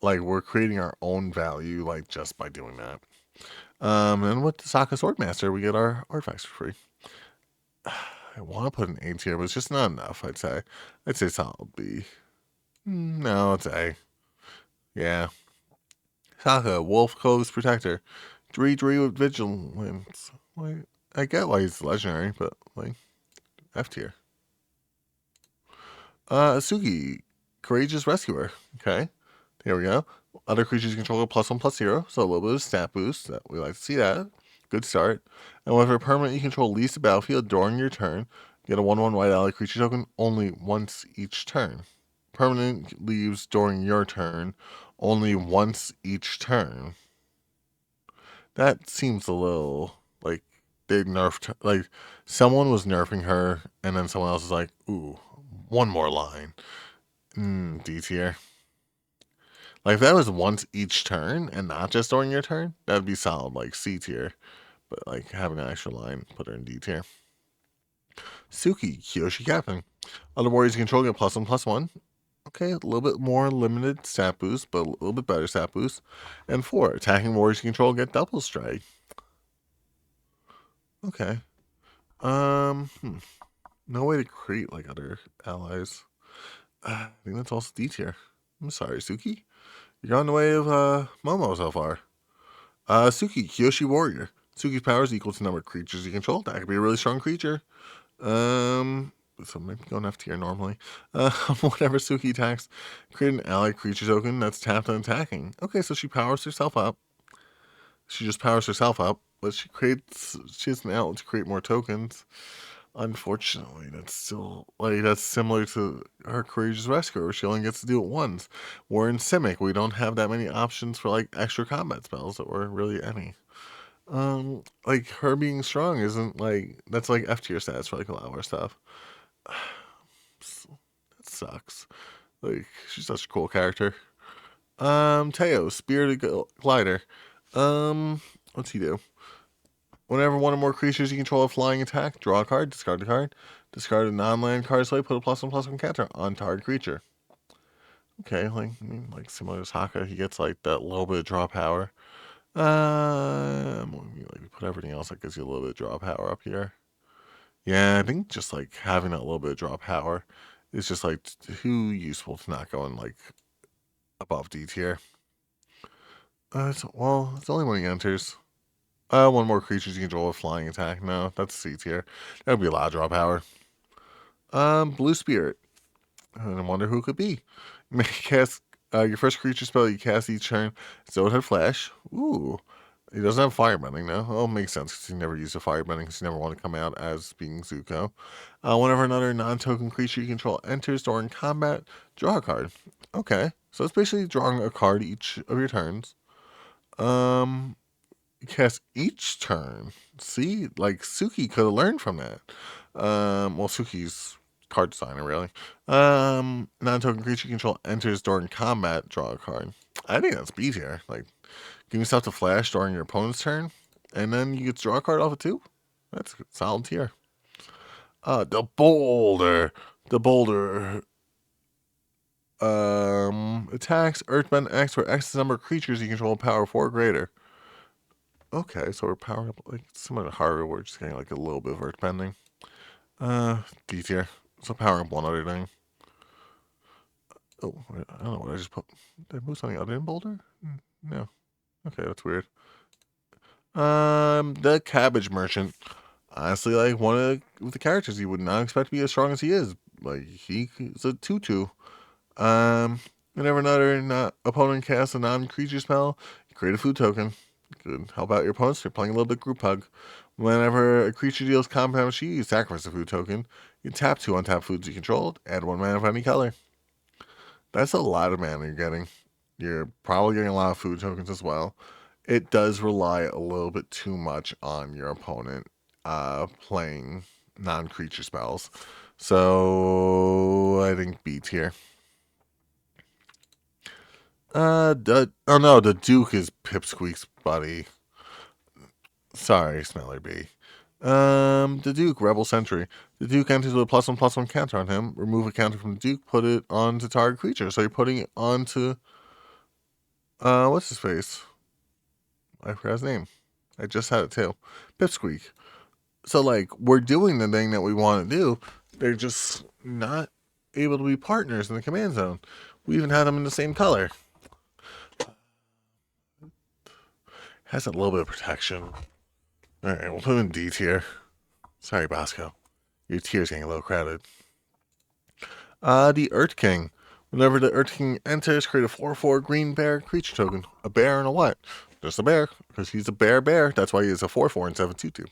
Like, we're creating our own value, like, just by doing that. And with the Sokka Swordmaster, we get our artifacts for free. I want to put an A tier, but it's just not enough, I'd say. I'd say solid B. No, it's A. Yeah. Sokka, Wolf Coast Protector. 3/3 with Vigilance. Like, I get why he's legendary, but, like, F tier. Asugi, Courageous Rescuer. Okay, here we go. Other creatures you control +1/+0, so a little bit of stat boost. That we like to see that. Good start. And whenever a permanent you control leaves the battlefield during your turn, get a 1/1 white ally creature token only once each turn. Permanent leaves during your turn only once each turn. That seems a little like they nerfed her. Like someone was nerfing her, and then someone else is like, "Ooh, one more line." D tier. Like if that was once each turn and not just during your turn, that'd be solid, like C tier. But like having an extra line, put her in D tier. Suki, Kyoshi Captain. Other warriors you control get +1/+1. Okay, a little bit more limited stat boost, but a little bit better stat boost. And 4, attacking warriors you control get double strike. Okay. No way to create like other allies. I think that's also D tier. I'm sorry, Suki. You're on the way of Momo so far. Suki, Kyoshi Warrior. Suki's power is equal to the number of creatures you control. That could be a really strong creature. So maybe going F tier normally. Whenever Suki attacks, create an ally creature token that's tapped and attacking. Okay, so she powers herself up. She just powers herself up, but she has an outlet to create more tokens. Unfortunately, that's still that's similar to her Courageous Rescuer, where she only gets to do it once. We're in Simic, we don't have that many options for like extra combat spells, or really any. Like her being strong isn't like that's like F tier stats for like a lot of our stuff. That sucks. Like she's such a cool character. Teo, Spirited Glider. What's he do? Whenever one or more creatures you control a flying attack, draw a card, discard a card. Discard a non-land card slate, put a +1/+1 counter on target creature. Okay, like similar to Sokka, he gets like that little bit of draw power. Like put everything else that gives you a little bit of draw power up here. Yeah, I think just like having that little bit of draw power is just like too useful to not go in like above D tier. It's only when he enters. One more creatures you control with flying attack. No, that's C tier. That would be a lot of draw power. Blue Spirit. I wonder who it could be. You may cast your first creature spell you cast each turn. Zonehead Flash. Ooh. He doesn't have firebending now. Oh, makes sense because he never used a firebending because he never wanted to come out as being Zuko. Whenever another non-token creature you control enters during combat, draw a card. Okay, so it's basically drawing a card each of your turns. You cast each turn. See, like Suki could have learned from that. Suki's card designer really. Non-token creature you control enters during combat, draw a card. I think that's B tier. Like, give yourself to flash during your opponent's turn, and then you get to draw a card off it too. That's a solid tier. The boulder. The boulder attacks Earthbend X where X is the number of creatures you control power 4 or greater. Okay, so we're powering up like similar to Haru, we're just getting like a little bit of earthbending. D tier. So powering up one other thing. Oh, I don't know what I just put. Did I move something other than Boulder? No. Okay, that's weird. The Cabbage Merchant. Honestly, like one of the characters you would not expect to be as strong as he is. Like he's a 2/2. Whenever another opponent casts a non-creature spell, you create a food token. Could help out your opponents. You're playing a little bit group hug. Whenever a creature deals combat damage to you, you sacrifice a food token. You tap 2 untapped foods you controlled. Add 1 mana of any color. That's a lot of mana you're getting. You're probably getting a lot of food tokens as well. It does rely a little bit too much on your opponent playing non-creature spells. So I think B tier. The Duke is Pipsqueak's buddy. Sorry, Smeller B. The Duke, Rebel Sentry. The Duke enters with a +1/+1 counter on him. Remove a counter from the Duke, put it onto target creature. So you're putting it onto, what's his face? I forgot his name. I just had it too. Pipsqueak. So, like, we're doing the thing that we want to do. They're just not able to be partners in the command zone. We even had them in the same color. Has a little bit of protection. Alright, we'll put him in D tier. Sorry, Bosco. Your tier's getting a little crowded. The Earth King. Whenever the Earth King enters, create a 4/4 green bear creature token. A bear and a what? Just a bear, because he's a bear. That's why he is a 4/4 and 7/2/2.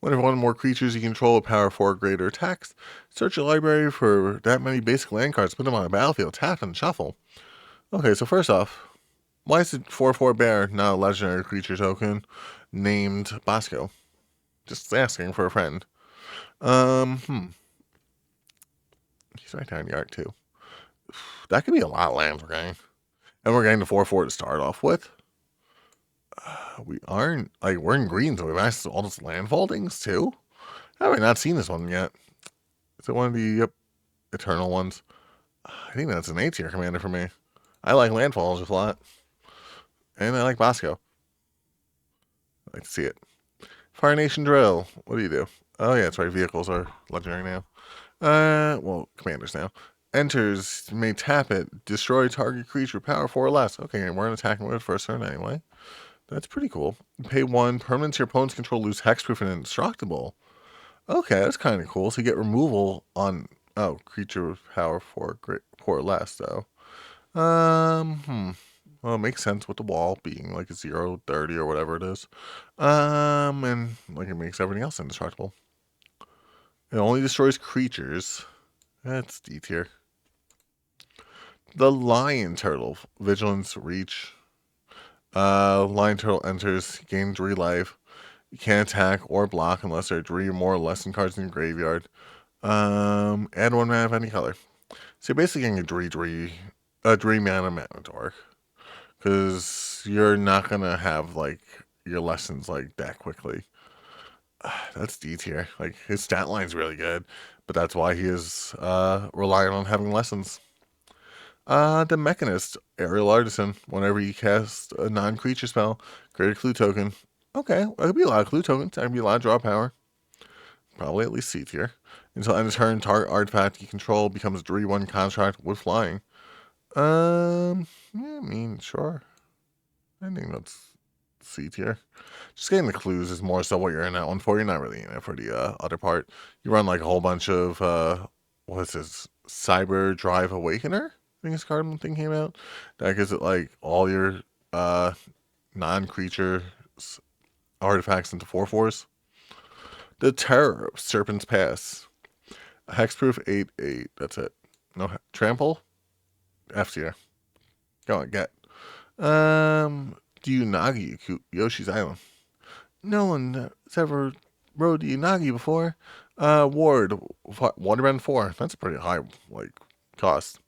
Whenever one or more creatures you control with power 4 or greater attacks, search your library for that many basic land cards, put them on a battlefield, tap and shuffle. Okay, so first off, why is it 4/4 bear not a legendary creature token named Bosco? Just asking for a friend. He's right there in the art too. That could be a lot of land we're getting. And we're getting the 4/4 to start off with. We aren't, like, we're in green, so we've asked all those land foldings too. How have I not seen this one yet? Is it one of the, eternal ones? I think that's an A tier commander for me. I like landfalls a lot. And I like Bosco. I like to see it. Fire Nation Drill. What do you do? Oh, yeah, that's right. Vehicles are legendary now. Commanders now. Enters, may tap it, destroy target creature, power 4 or less. Okay, we're attacking with first turn anyway. That's pretty cool. Pay 1, permanents your opponent's control lose hexproof and indestructible. Okay, that's kind of cool. So you get removal on, creature with power 4 or less, though. Well, it makes sense with the wall being like a 0/30 or whatever it is. And like it makes everything else indestructible. It only destroys creatures. That's D tier. The Lion Turtle. Vigilance, Reach. Lion Turtle enters, gains 3 life. You can't attack or block unless there are 3 or more lesson cards in your graveyard. Add 1 mana of any color. So you're basically getting a 3 mana Minotaur. Because you're not going to have, like, your lessons, like, that quickly. That's D tier. Like, his stat line's really good. But that's why he is reliant on having lessons. The Mechanist, Aerial Artisan. Whenever you cast a non-creature spell, create a clue token. Okay, well, that could be a lot of clue tokens. That could be a lot of draw power. Probably at least C tier. Until end of turn, target artifact you control becomes a 3/1 construct with flying. Yeah, I mean, sure. I think that's C tier. Just getting the clues is more so what you're in that one for. You're not really in it for the other part. You run like a whole bunch of what's this? Cyber Drive Awakener? I think this card thing came out. That gives it like all your uh non-creature artifacts into 4/4s. The Terror of Serpent's Pass. Hexproof 8/8. That's it. No trample. F tier. Go on, get. Do you Nagi Yoshi's Island? No one's ever rode the Unagi before. Ward, Waterbend 4. That's a pretty high, like, cost.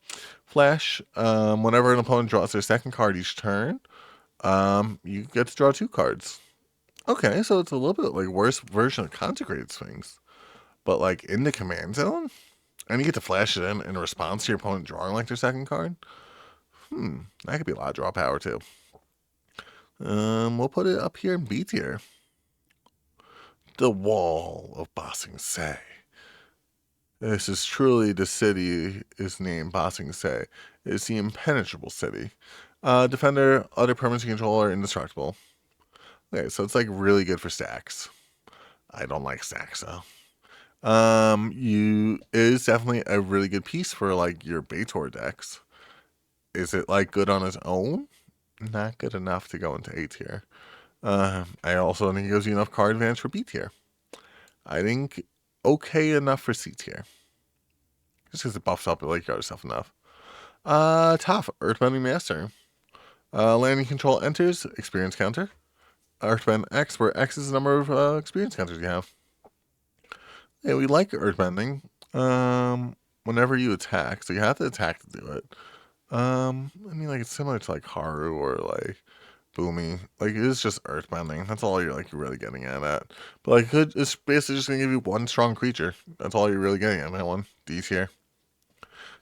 Flash, whenever an opponent draws their second card each turn, you get to draw 2 cards. Okay, so it's a little bit like worse version of Consecrated Sphinx. But like in the command zone? And you get to flash it in response to your opponent drawing like their second card? That could be a lot of draw power too. We'll put it up here in B tier. The Wall of Ba Sing Se. This is truly the city is named Ba Sing Se. It's the impenetrable city. Defender, other permanents you control are indestructible. Okay, so it's like really good for stacks. I don't like stacks though. You is definitely a really good piece for like your Baitor decks. Is it like good on its own? Not good enough to go into A tier. I also think it gives you enough card advantage for B tier. I think okay enough for C tier. Just because it buffs up like your other stuff enough. Top Earthbending Master. Land you control enters, experience counter. Earthbend X, where X is the number of experience counters you have. Yeah, we like Earthbending. Whenever you attack, so you have to attack to do it. I mean, like it's similar to like Haru or like Boomy. Like it is just Earthbending. That's all you're like really getting at that. But like it's basically just gonna give you one strong creature. That's all you're really getting at that one. D tier.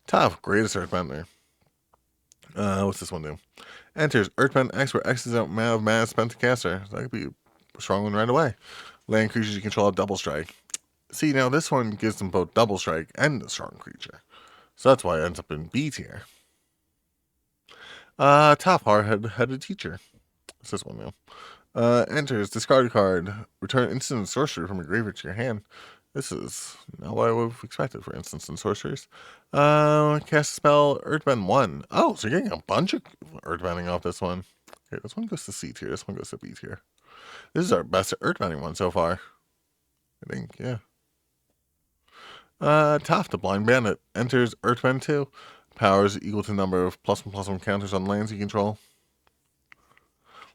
Top Greatest Earthbender. What's this one do? Enters Earthbend X, where X is the amount of mana spent to caster. So that could be a strong one right away. Land creatures you control have double strike. See, now this one gives them both double strike and a strong creature. So that's why it ends up in B tier. Top hard-headed teacher. What's this one now? Enters, discard a card, return instant and sorcery from your graveyard to your hand. This is not what I would have expected for instants and sorceries. Cast a spell, Earthbend 1. Oh, so you're getting a bunch of Earthbending off this one. Okay, this one goes to C tier, this one goes to B tier. This is our best Earthbending one so far. I think, yeah. Top, the Blind Bandit. Enters Earthbend 2. Powers equal to the number of +1/+1 counters on lands you control.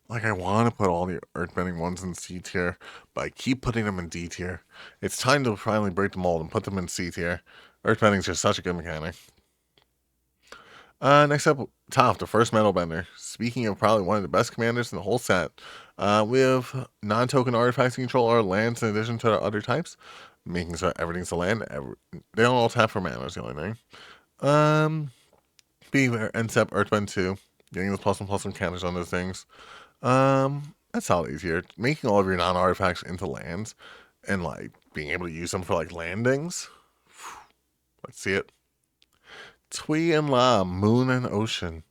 Like, I want to put all the Earthbending ones in C tier, but I keep putting them in D tier. It's time to finally break the mold and put them in C tier. Earthbending is just such a good mechanic. Next up, Top, the first Metal Bender. Speaking of probably one of the best commanders in the whole set, we have non-token artifacts you control are lands in addition to the other types, making so everything's a land. They don't all tap for mana, is the only thing. Beaver, Ensep, Earthbend 2, getting those +1/+1 counters on those things. That's all easier. Making all of your non-artifacts into lands and like being able to use them for like landings. Let's see it. Twee and La, Moon and Ocean.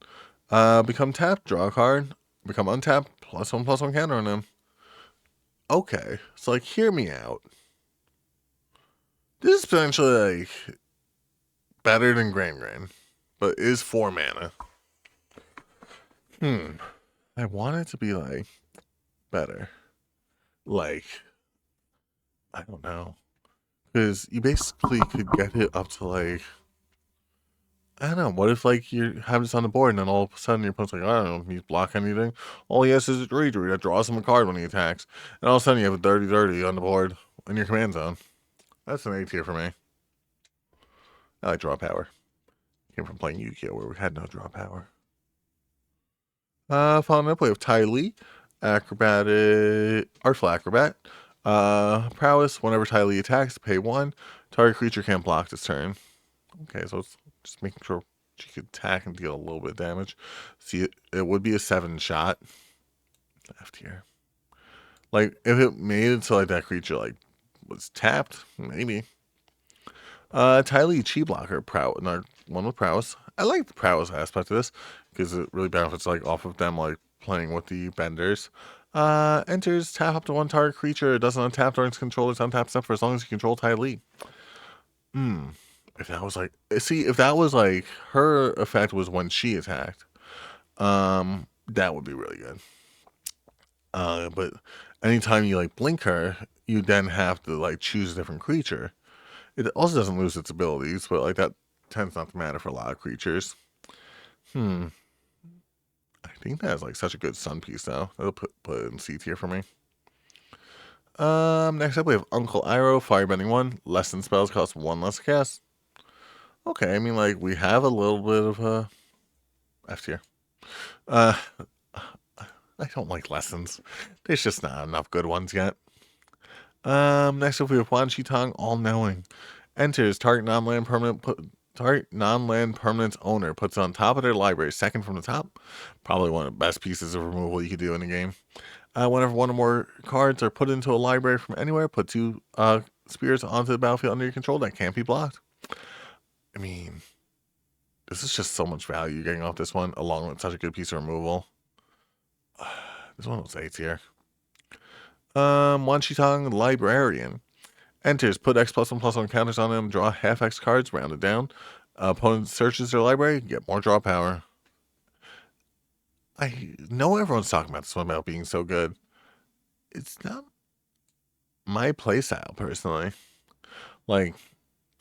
Become tapped, draw a card. Become untapped, +1/+1 counter on them. Okay, so like hear me out. This is potentially like better than Grand, but is 4 mana. I want it to be like better. Like, I don't know. Because you basically could get it up to like, I don't know. What if like you have this on the board and then all of a sudden your opponent's like, I don't know, he's block anything. All he has is a 3/3 that draws him a card when he attacks. And all of a sudden you have a 30/30 on the board in your command zone. That's an A tier for me. I like draw power. Came from playing Yu-Gi-Oh! Where we had no draw power. Following up, we have Ty Lee, Artful Acrobat. Prowess, whenever Ty Lee attacks, pay 1. Target creature can't block this turn. Okay, so it's just making sure She could attack and deal a little bit of damage. See, it would be a 7-shot. F tier. Like, if it made it so like that creature like was tapped, maybe. Tylee Chi Blocker, one with prowess. I like the prowess aspect of this because it really benefits like off of them like playing with the benders. Enters, tap up to one target creature. It doesn't untap during its controller's untap step for as long as you control Tylee. If that was like, see, if that was like her effect was when she attacked, that would be really good. But anytime you like blink her, you then have to like choose a different creature. It also doesn't lose its abilities, but like that tends not to matter for a lot of creatures. I think that's like such a good sun piece though. That'll put it in C tier for me. Next up we have Uncle Iroh, Firebending 1. Lesson spells cost 1 less to cast. Okay, I mean like we have a little bit of a F tier. I don't like lessons. There's just not enough good ones yet. Next up we have Huan Tong, All Knowing. Enters target non-land permanent owner puts it on top of their library, second from the top. Probably one of the best pieces of removal you could do in the game. Whenever one or more cards are put into a library from anywhere, put 2 spirits onto the battlefield under your control that can't be blocked. I mean, this is just so much value getting off this one, along with such a good piece of removal. This one was A tier. Huan Tong, Librarian. Enters, put X+1/+1 counters on them, draw half X cards, rounded down. Opponent searches their library, get more draw power. I know everyone's talking about this one about being so good. It's not my playstyle, personally. Like,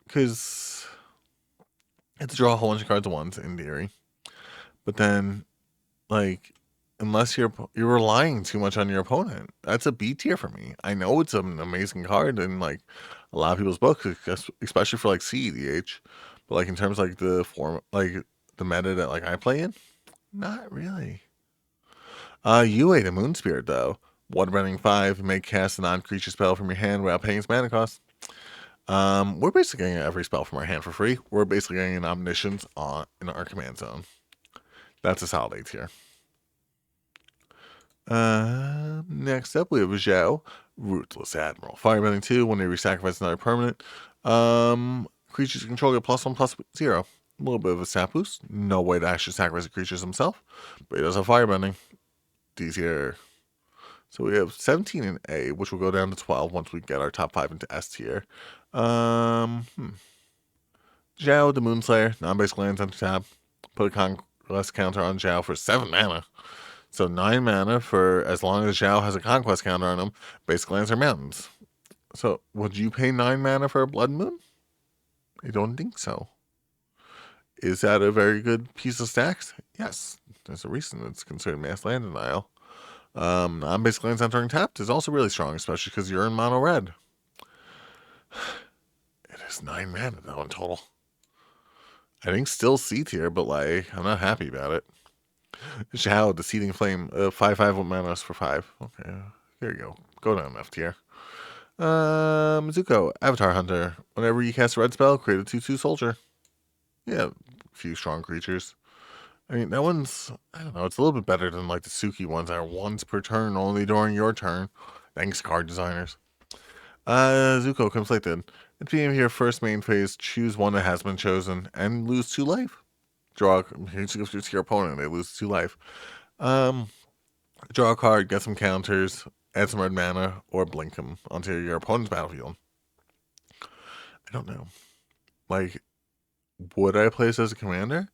because it's draw a whole bunch of cards at once, in theory. But then, like, unless you're relying too much on your opponent, that's a B tier for me. I know it's an amazing card in like a lot of people's books, especially for like CEDH, but like in terms of like the form, like the meta that like I play in, not really. UA the Moon Spirit though, Waterbending 5, make cast a non-creature spell from your hand without paying its mana cost. We're basically getting every spell from our hand for free. We're basically getting an Omniscience in our command zone. That's a solid A tier. Next up, we have Zhao, Ruthless Admiral. Firebending 2, whenever you sacrifice another permanent. Creatures control get +1/+0. A little bit of a stat boost. No way to actually sacrifice the creatures himself, but he does have Firebending. D tier. So we have 17 in A, which will go down to 12 once we get our top 5 into S tier. Zhao, the Moonslayer, non-basic lands on tab. Put a conquest counter on Zhao for 7 mana. So 9 mana for as long as Zhao has a conquest counter on him. Basic lands are mountains. So would you pay 9 mana for a Blood Moon? I don't think so. Is that a very good piece of stacks? Yes. There's a reason it's considered mass land denial. Non-basic lands entering tapped is also really strong, especially because you're in mono red. It is 9 mana though in total. I think still C tier, but like I'm not happy about it. Zhao, the Seething Flame, 5/5 with mana for 5. Okay, there you go. Go down F tier. Zuko, Avatar Hunter. Whenever you cast a red spell, create a 2/2 soldier. Yeah, a few strong creatures. I mean, that one's, I don't know, it's a little bit better than like the Suki ones that are once per turn, only during your turn. Thanks, card designers. Zuko, conflicted. At the beginning of your first main phase, choose one that has been chosen and lose 2 life. Draw to your opponent, they lose 2 life. Draw a card, get some counters, add some red mana, or blink them onto your opponent's battlefield. I don't know. Like, would I play this as a commander?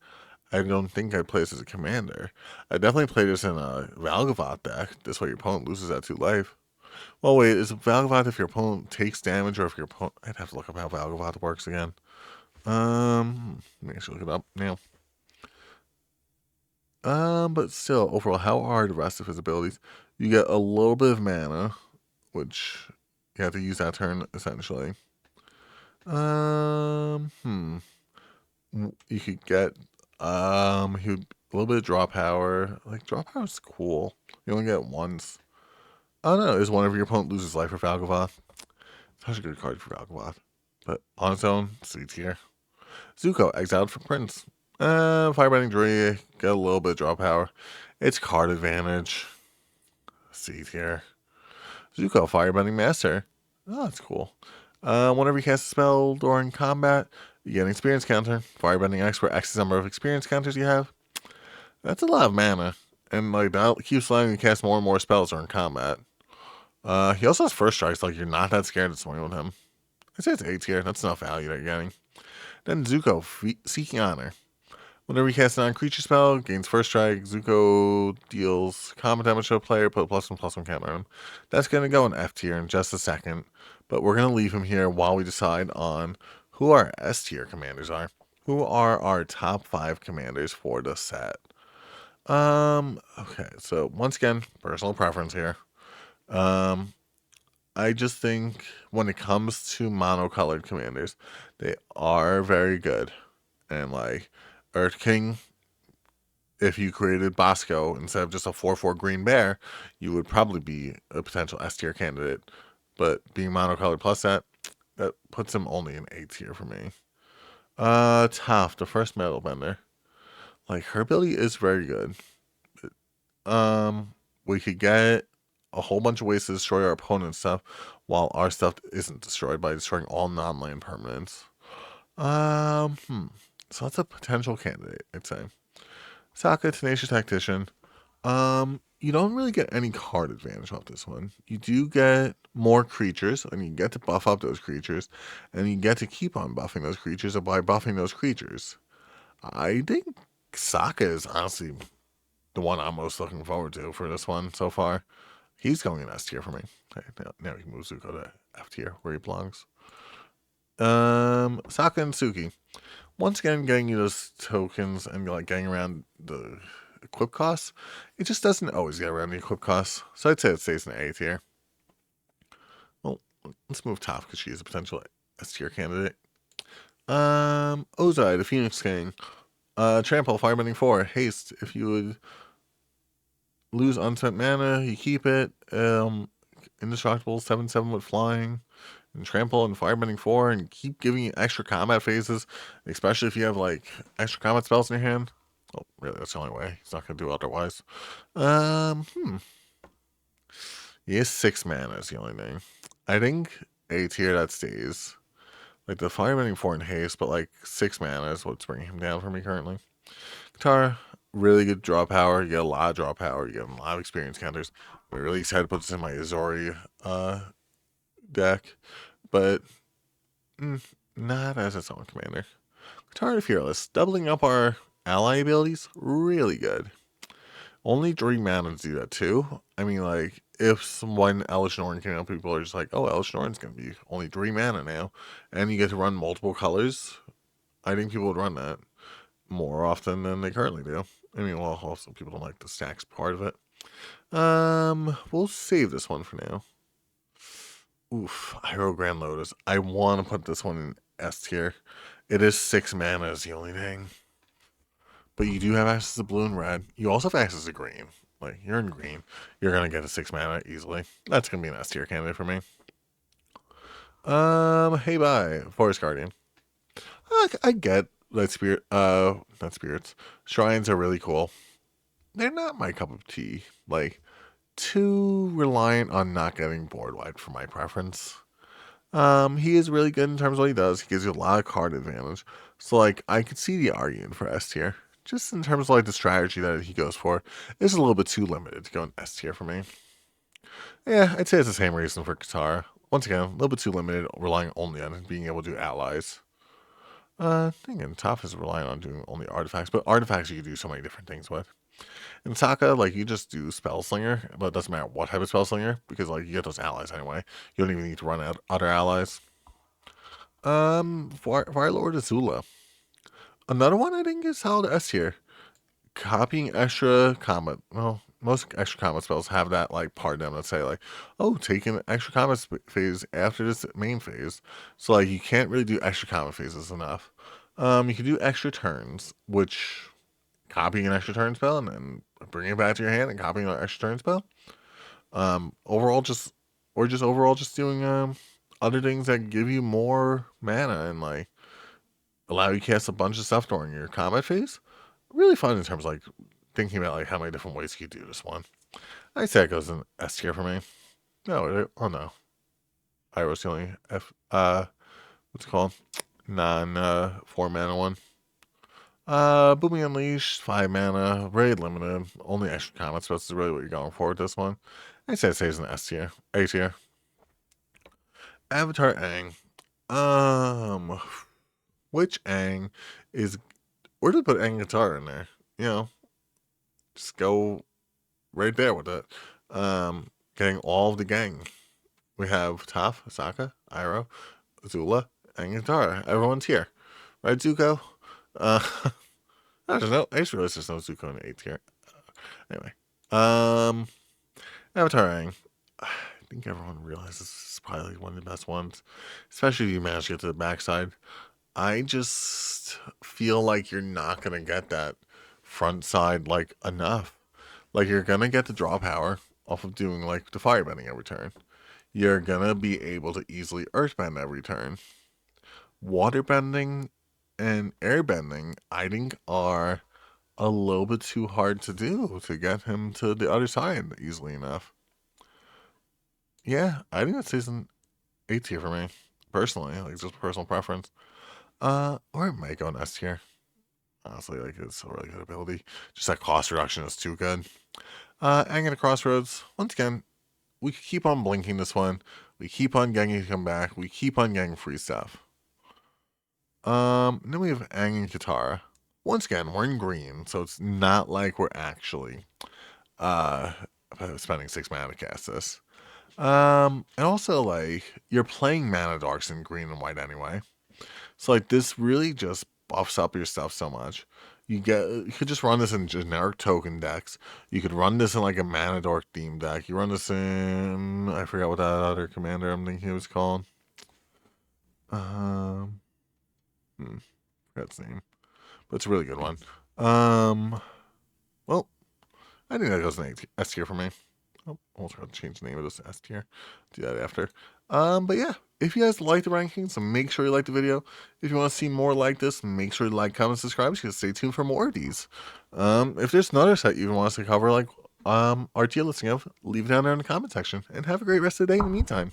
I don't think I'd play this as a commander. I definitely play this in a Valgavoth deck. This way your opponent loses that 2 life. Well, wait, is it Valgavoth if your opponent takes damage or if your opponent... I'd have to look up how Valgavoth works again. Let me actually look it up now. But still, overall, how are the rest of his abilities? You get a little bit of mana, which you have to use that turn, essentially. You could get, a little bit of draw power. Like, draw power is cool. You only get it once. Oh, no, is whenever your opponent loses life for Valgavoth. Such a good card for Valgavoth. But on its own, C tier. Zuko, exiled for Prince. Firebending Druid, got a little bit of draw power. It's card advantage. C tier. Zuko, Firebending Master. Oh, that's cool. Whenever you cast a spell during combat, you get an experience counter. Firebending Expert, X the number of experience counters you have. That's a lot of mana. And like that keeps letting you cast more and more spells during combat. He also has first strikes, like you're not that scared to swing with him. I'd say it's A tier. That's enough value that you're getting. Then Zuko, Seeking Honor. Whenever you cast a non-creature spell, gains first strike. Zuko deals combat damage to a player, put a +1/+1 counter on him. That's going to go in F tier in just a second, but we're going to leave him here while we decide on who our S tier commanders are. Who are our top 5 commanders for the set? Okay, so once again, personal preference here. I just think when it comes to monocolored commanders, they are very good. And like Earth King, if you created Bosco instead of just a 4/4 green bear, you would probably be a potential S tier candidate. But being monocolored plus that puts him only in A tier for me. Toph, the first metal bender. Like her ability is very good. We could get a whole bunch of ways to destroy our opponent's stuff while our stuff isn't destroyed by destroying all non-land permanents. So that's a potential candidate, I'd say. Sokka, Tenacious Tactician. You don't really get any card advantage off this one. You do get more creatures, and you get to buff up those creatures, and you get to keep on buffing those creatures by buffing those creatures. I think Sokka is honestly the one I'm most looking forward to for this one so far. He's going in S tier for me. Okay, now he can move Zuko to F tier where he belongs. Sokka and Suki. Once again, getting you those tokens and like getting around the equip costs, it just doesn't always get around the equip costs. So I'd say it stays in A tier. Well, let's move Toph because she is a potential S tier candidate. Ozai, the Phoenix King. Trample, Firebending 4, Haste. If you would lose unspent mana, you keep it. Indestructible, 7/7 with flying. And trample and firebending 4 and keep giving you extra combat phases, especially if you have like extra combat spells in your hand. Well, really, that's the only way. He's not gonna do otherwise. He is 6 mana is the only thing. I think A tier that stays. Like the firebending 4 and haste, but like 6 mana is what's bringing him down for me currently. Katara, really good draw power. You get a lot of draw power. You get a lot of experience counters. I'm really excited to put this in my Azori deck, but not as its own commander. Katara Fearless, doubling up our ally abilities, really good. Only 3 mana to do that too. I mean, like, if one Elish Norn came out, people are just like, oh, Elish Norn's going to be only 3 mana now, and you get to run multiple colors. I think people would run that more often than they currently do. I mean, well, also people don't like the stacks part of it. We'll save this one for now. Oof, Hero Grand Lotus. I want to put this one in S tier. It is 6 mana is the only thing. But you do have access to blue and red. You also have access to green. Like, you're in green. You're going to get a 6 mana easily. That's going to be an S tier candidate for me. Hey, bye. Forest Guardian. I get that not spirits. Shrines are really cool. They're not my cup of tea. Like, too reliant on not getting board wiped for my preference. He is really good in terms of what he does. He gives you a lot of card advantage. So, like, I could see the argument for S tier. Just in terms of, like, the strategy that he goes for, it's a little bit too limited to go in S tier for me. Yeah, I'd say it's the same reason for Katara. Once again, a little bit too limited, relying only on being able to do allies. Again, Toph is relying on doing only artifacts, but artifacts you can do so many different things with. In Sokka, like, you just do Spell Slinger, but it doesn't matter what type of Spell Slinger, because, like, you get those allies anyway. You don't even need to run out other allies. Fire Lord Azula. Another one I think is solid S tier. Copying extra combat. Well, most extra combat spells have that, like, part of them that say, like, oh, take an extra combat phase after this main phase. So, like, you can't really do extra combat phases enough. You can do extra turns, which copying an extra turn spell and then bringing it back to your hand and copying an extra turn spell. Overall, just doing other things that give you more mana and like allow you to cast a bunch of stuff during your combat phase. Really fun in terms of like thinking about like how many different ways you could do this one. I say it goes in S tier for me. No, oh no, I was the only what's it called? Non 4 mana one. Booming Unleashed, 5 mana, very limited, only extra comments, so this is really what you're going for with this one. I say it stays in S tier, A tier. Avatar Aang. Which Aang is, where to put Aang guitar in there? You know, just go right there with it. Getting all of the gang. We have Toph, Sokka, Iroh, Azula, and Katara. Everyone's here. Right, Zuko? Uh, I don't know. I just realized there's no Zuko in the 8th tier. Anyway. Avatar Aang. I think everyone realizes this is probably like one of the best ones. Especially if you manage to get to the backside. I just feel like you're not going to get that front side like enough. Like you're going to get the draw power off of doing like the firebending every turn. You're going to be able to easily earthbend every turn. Waterbending and airbending, I think, are a little bit too hard to do to get him to the other side easily enough. Yeah, I think that season 8 tier for me, personally, like just personal preference. Or it might go in S tier. Honestly, like it's a really good ability. Just that cost reduction is too good. Aang at a Crossroads. Once again, we keep on blinking this one. We keep on getting to come back. We keep on getting free stuff. Then we have Aang and Katara. Once again, we're in green, so it's not like we're actually uh spending 6 mana to cast this. And also like you're playing mana darks in green and white anyway. So like this really just buffs up your stuff so much. You could just run this in generic token decks. You could run this in like a mana dark theme deck. You run this in, I forgot what that other commander I'm thinking it was called. Forgot its name, but it's a really good one. Well, I think that goes in S tier for me. Oh, almost forgot to change the name of this S tier. Do that after. But yeah, if you guys like the rankings, make sure you like the video. If you want to see more like this, make sure to like, comment, subscribe. So stay tuned for more of these. If there's another set you want us to cover, like our tier listing of, leave it down there in the comment section. And have a great rest of the day in the meantime.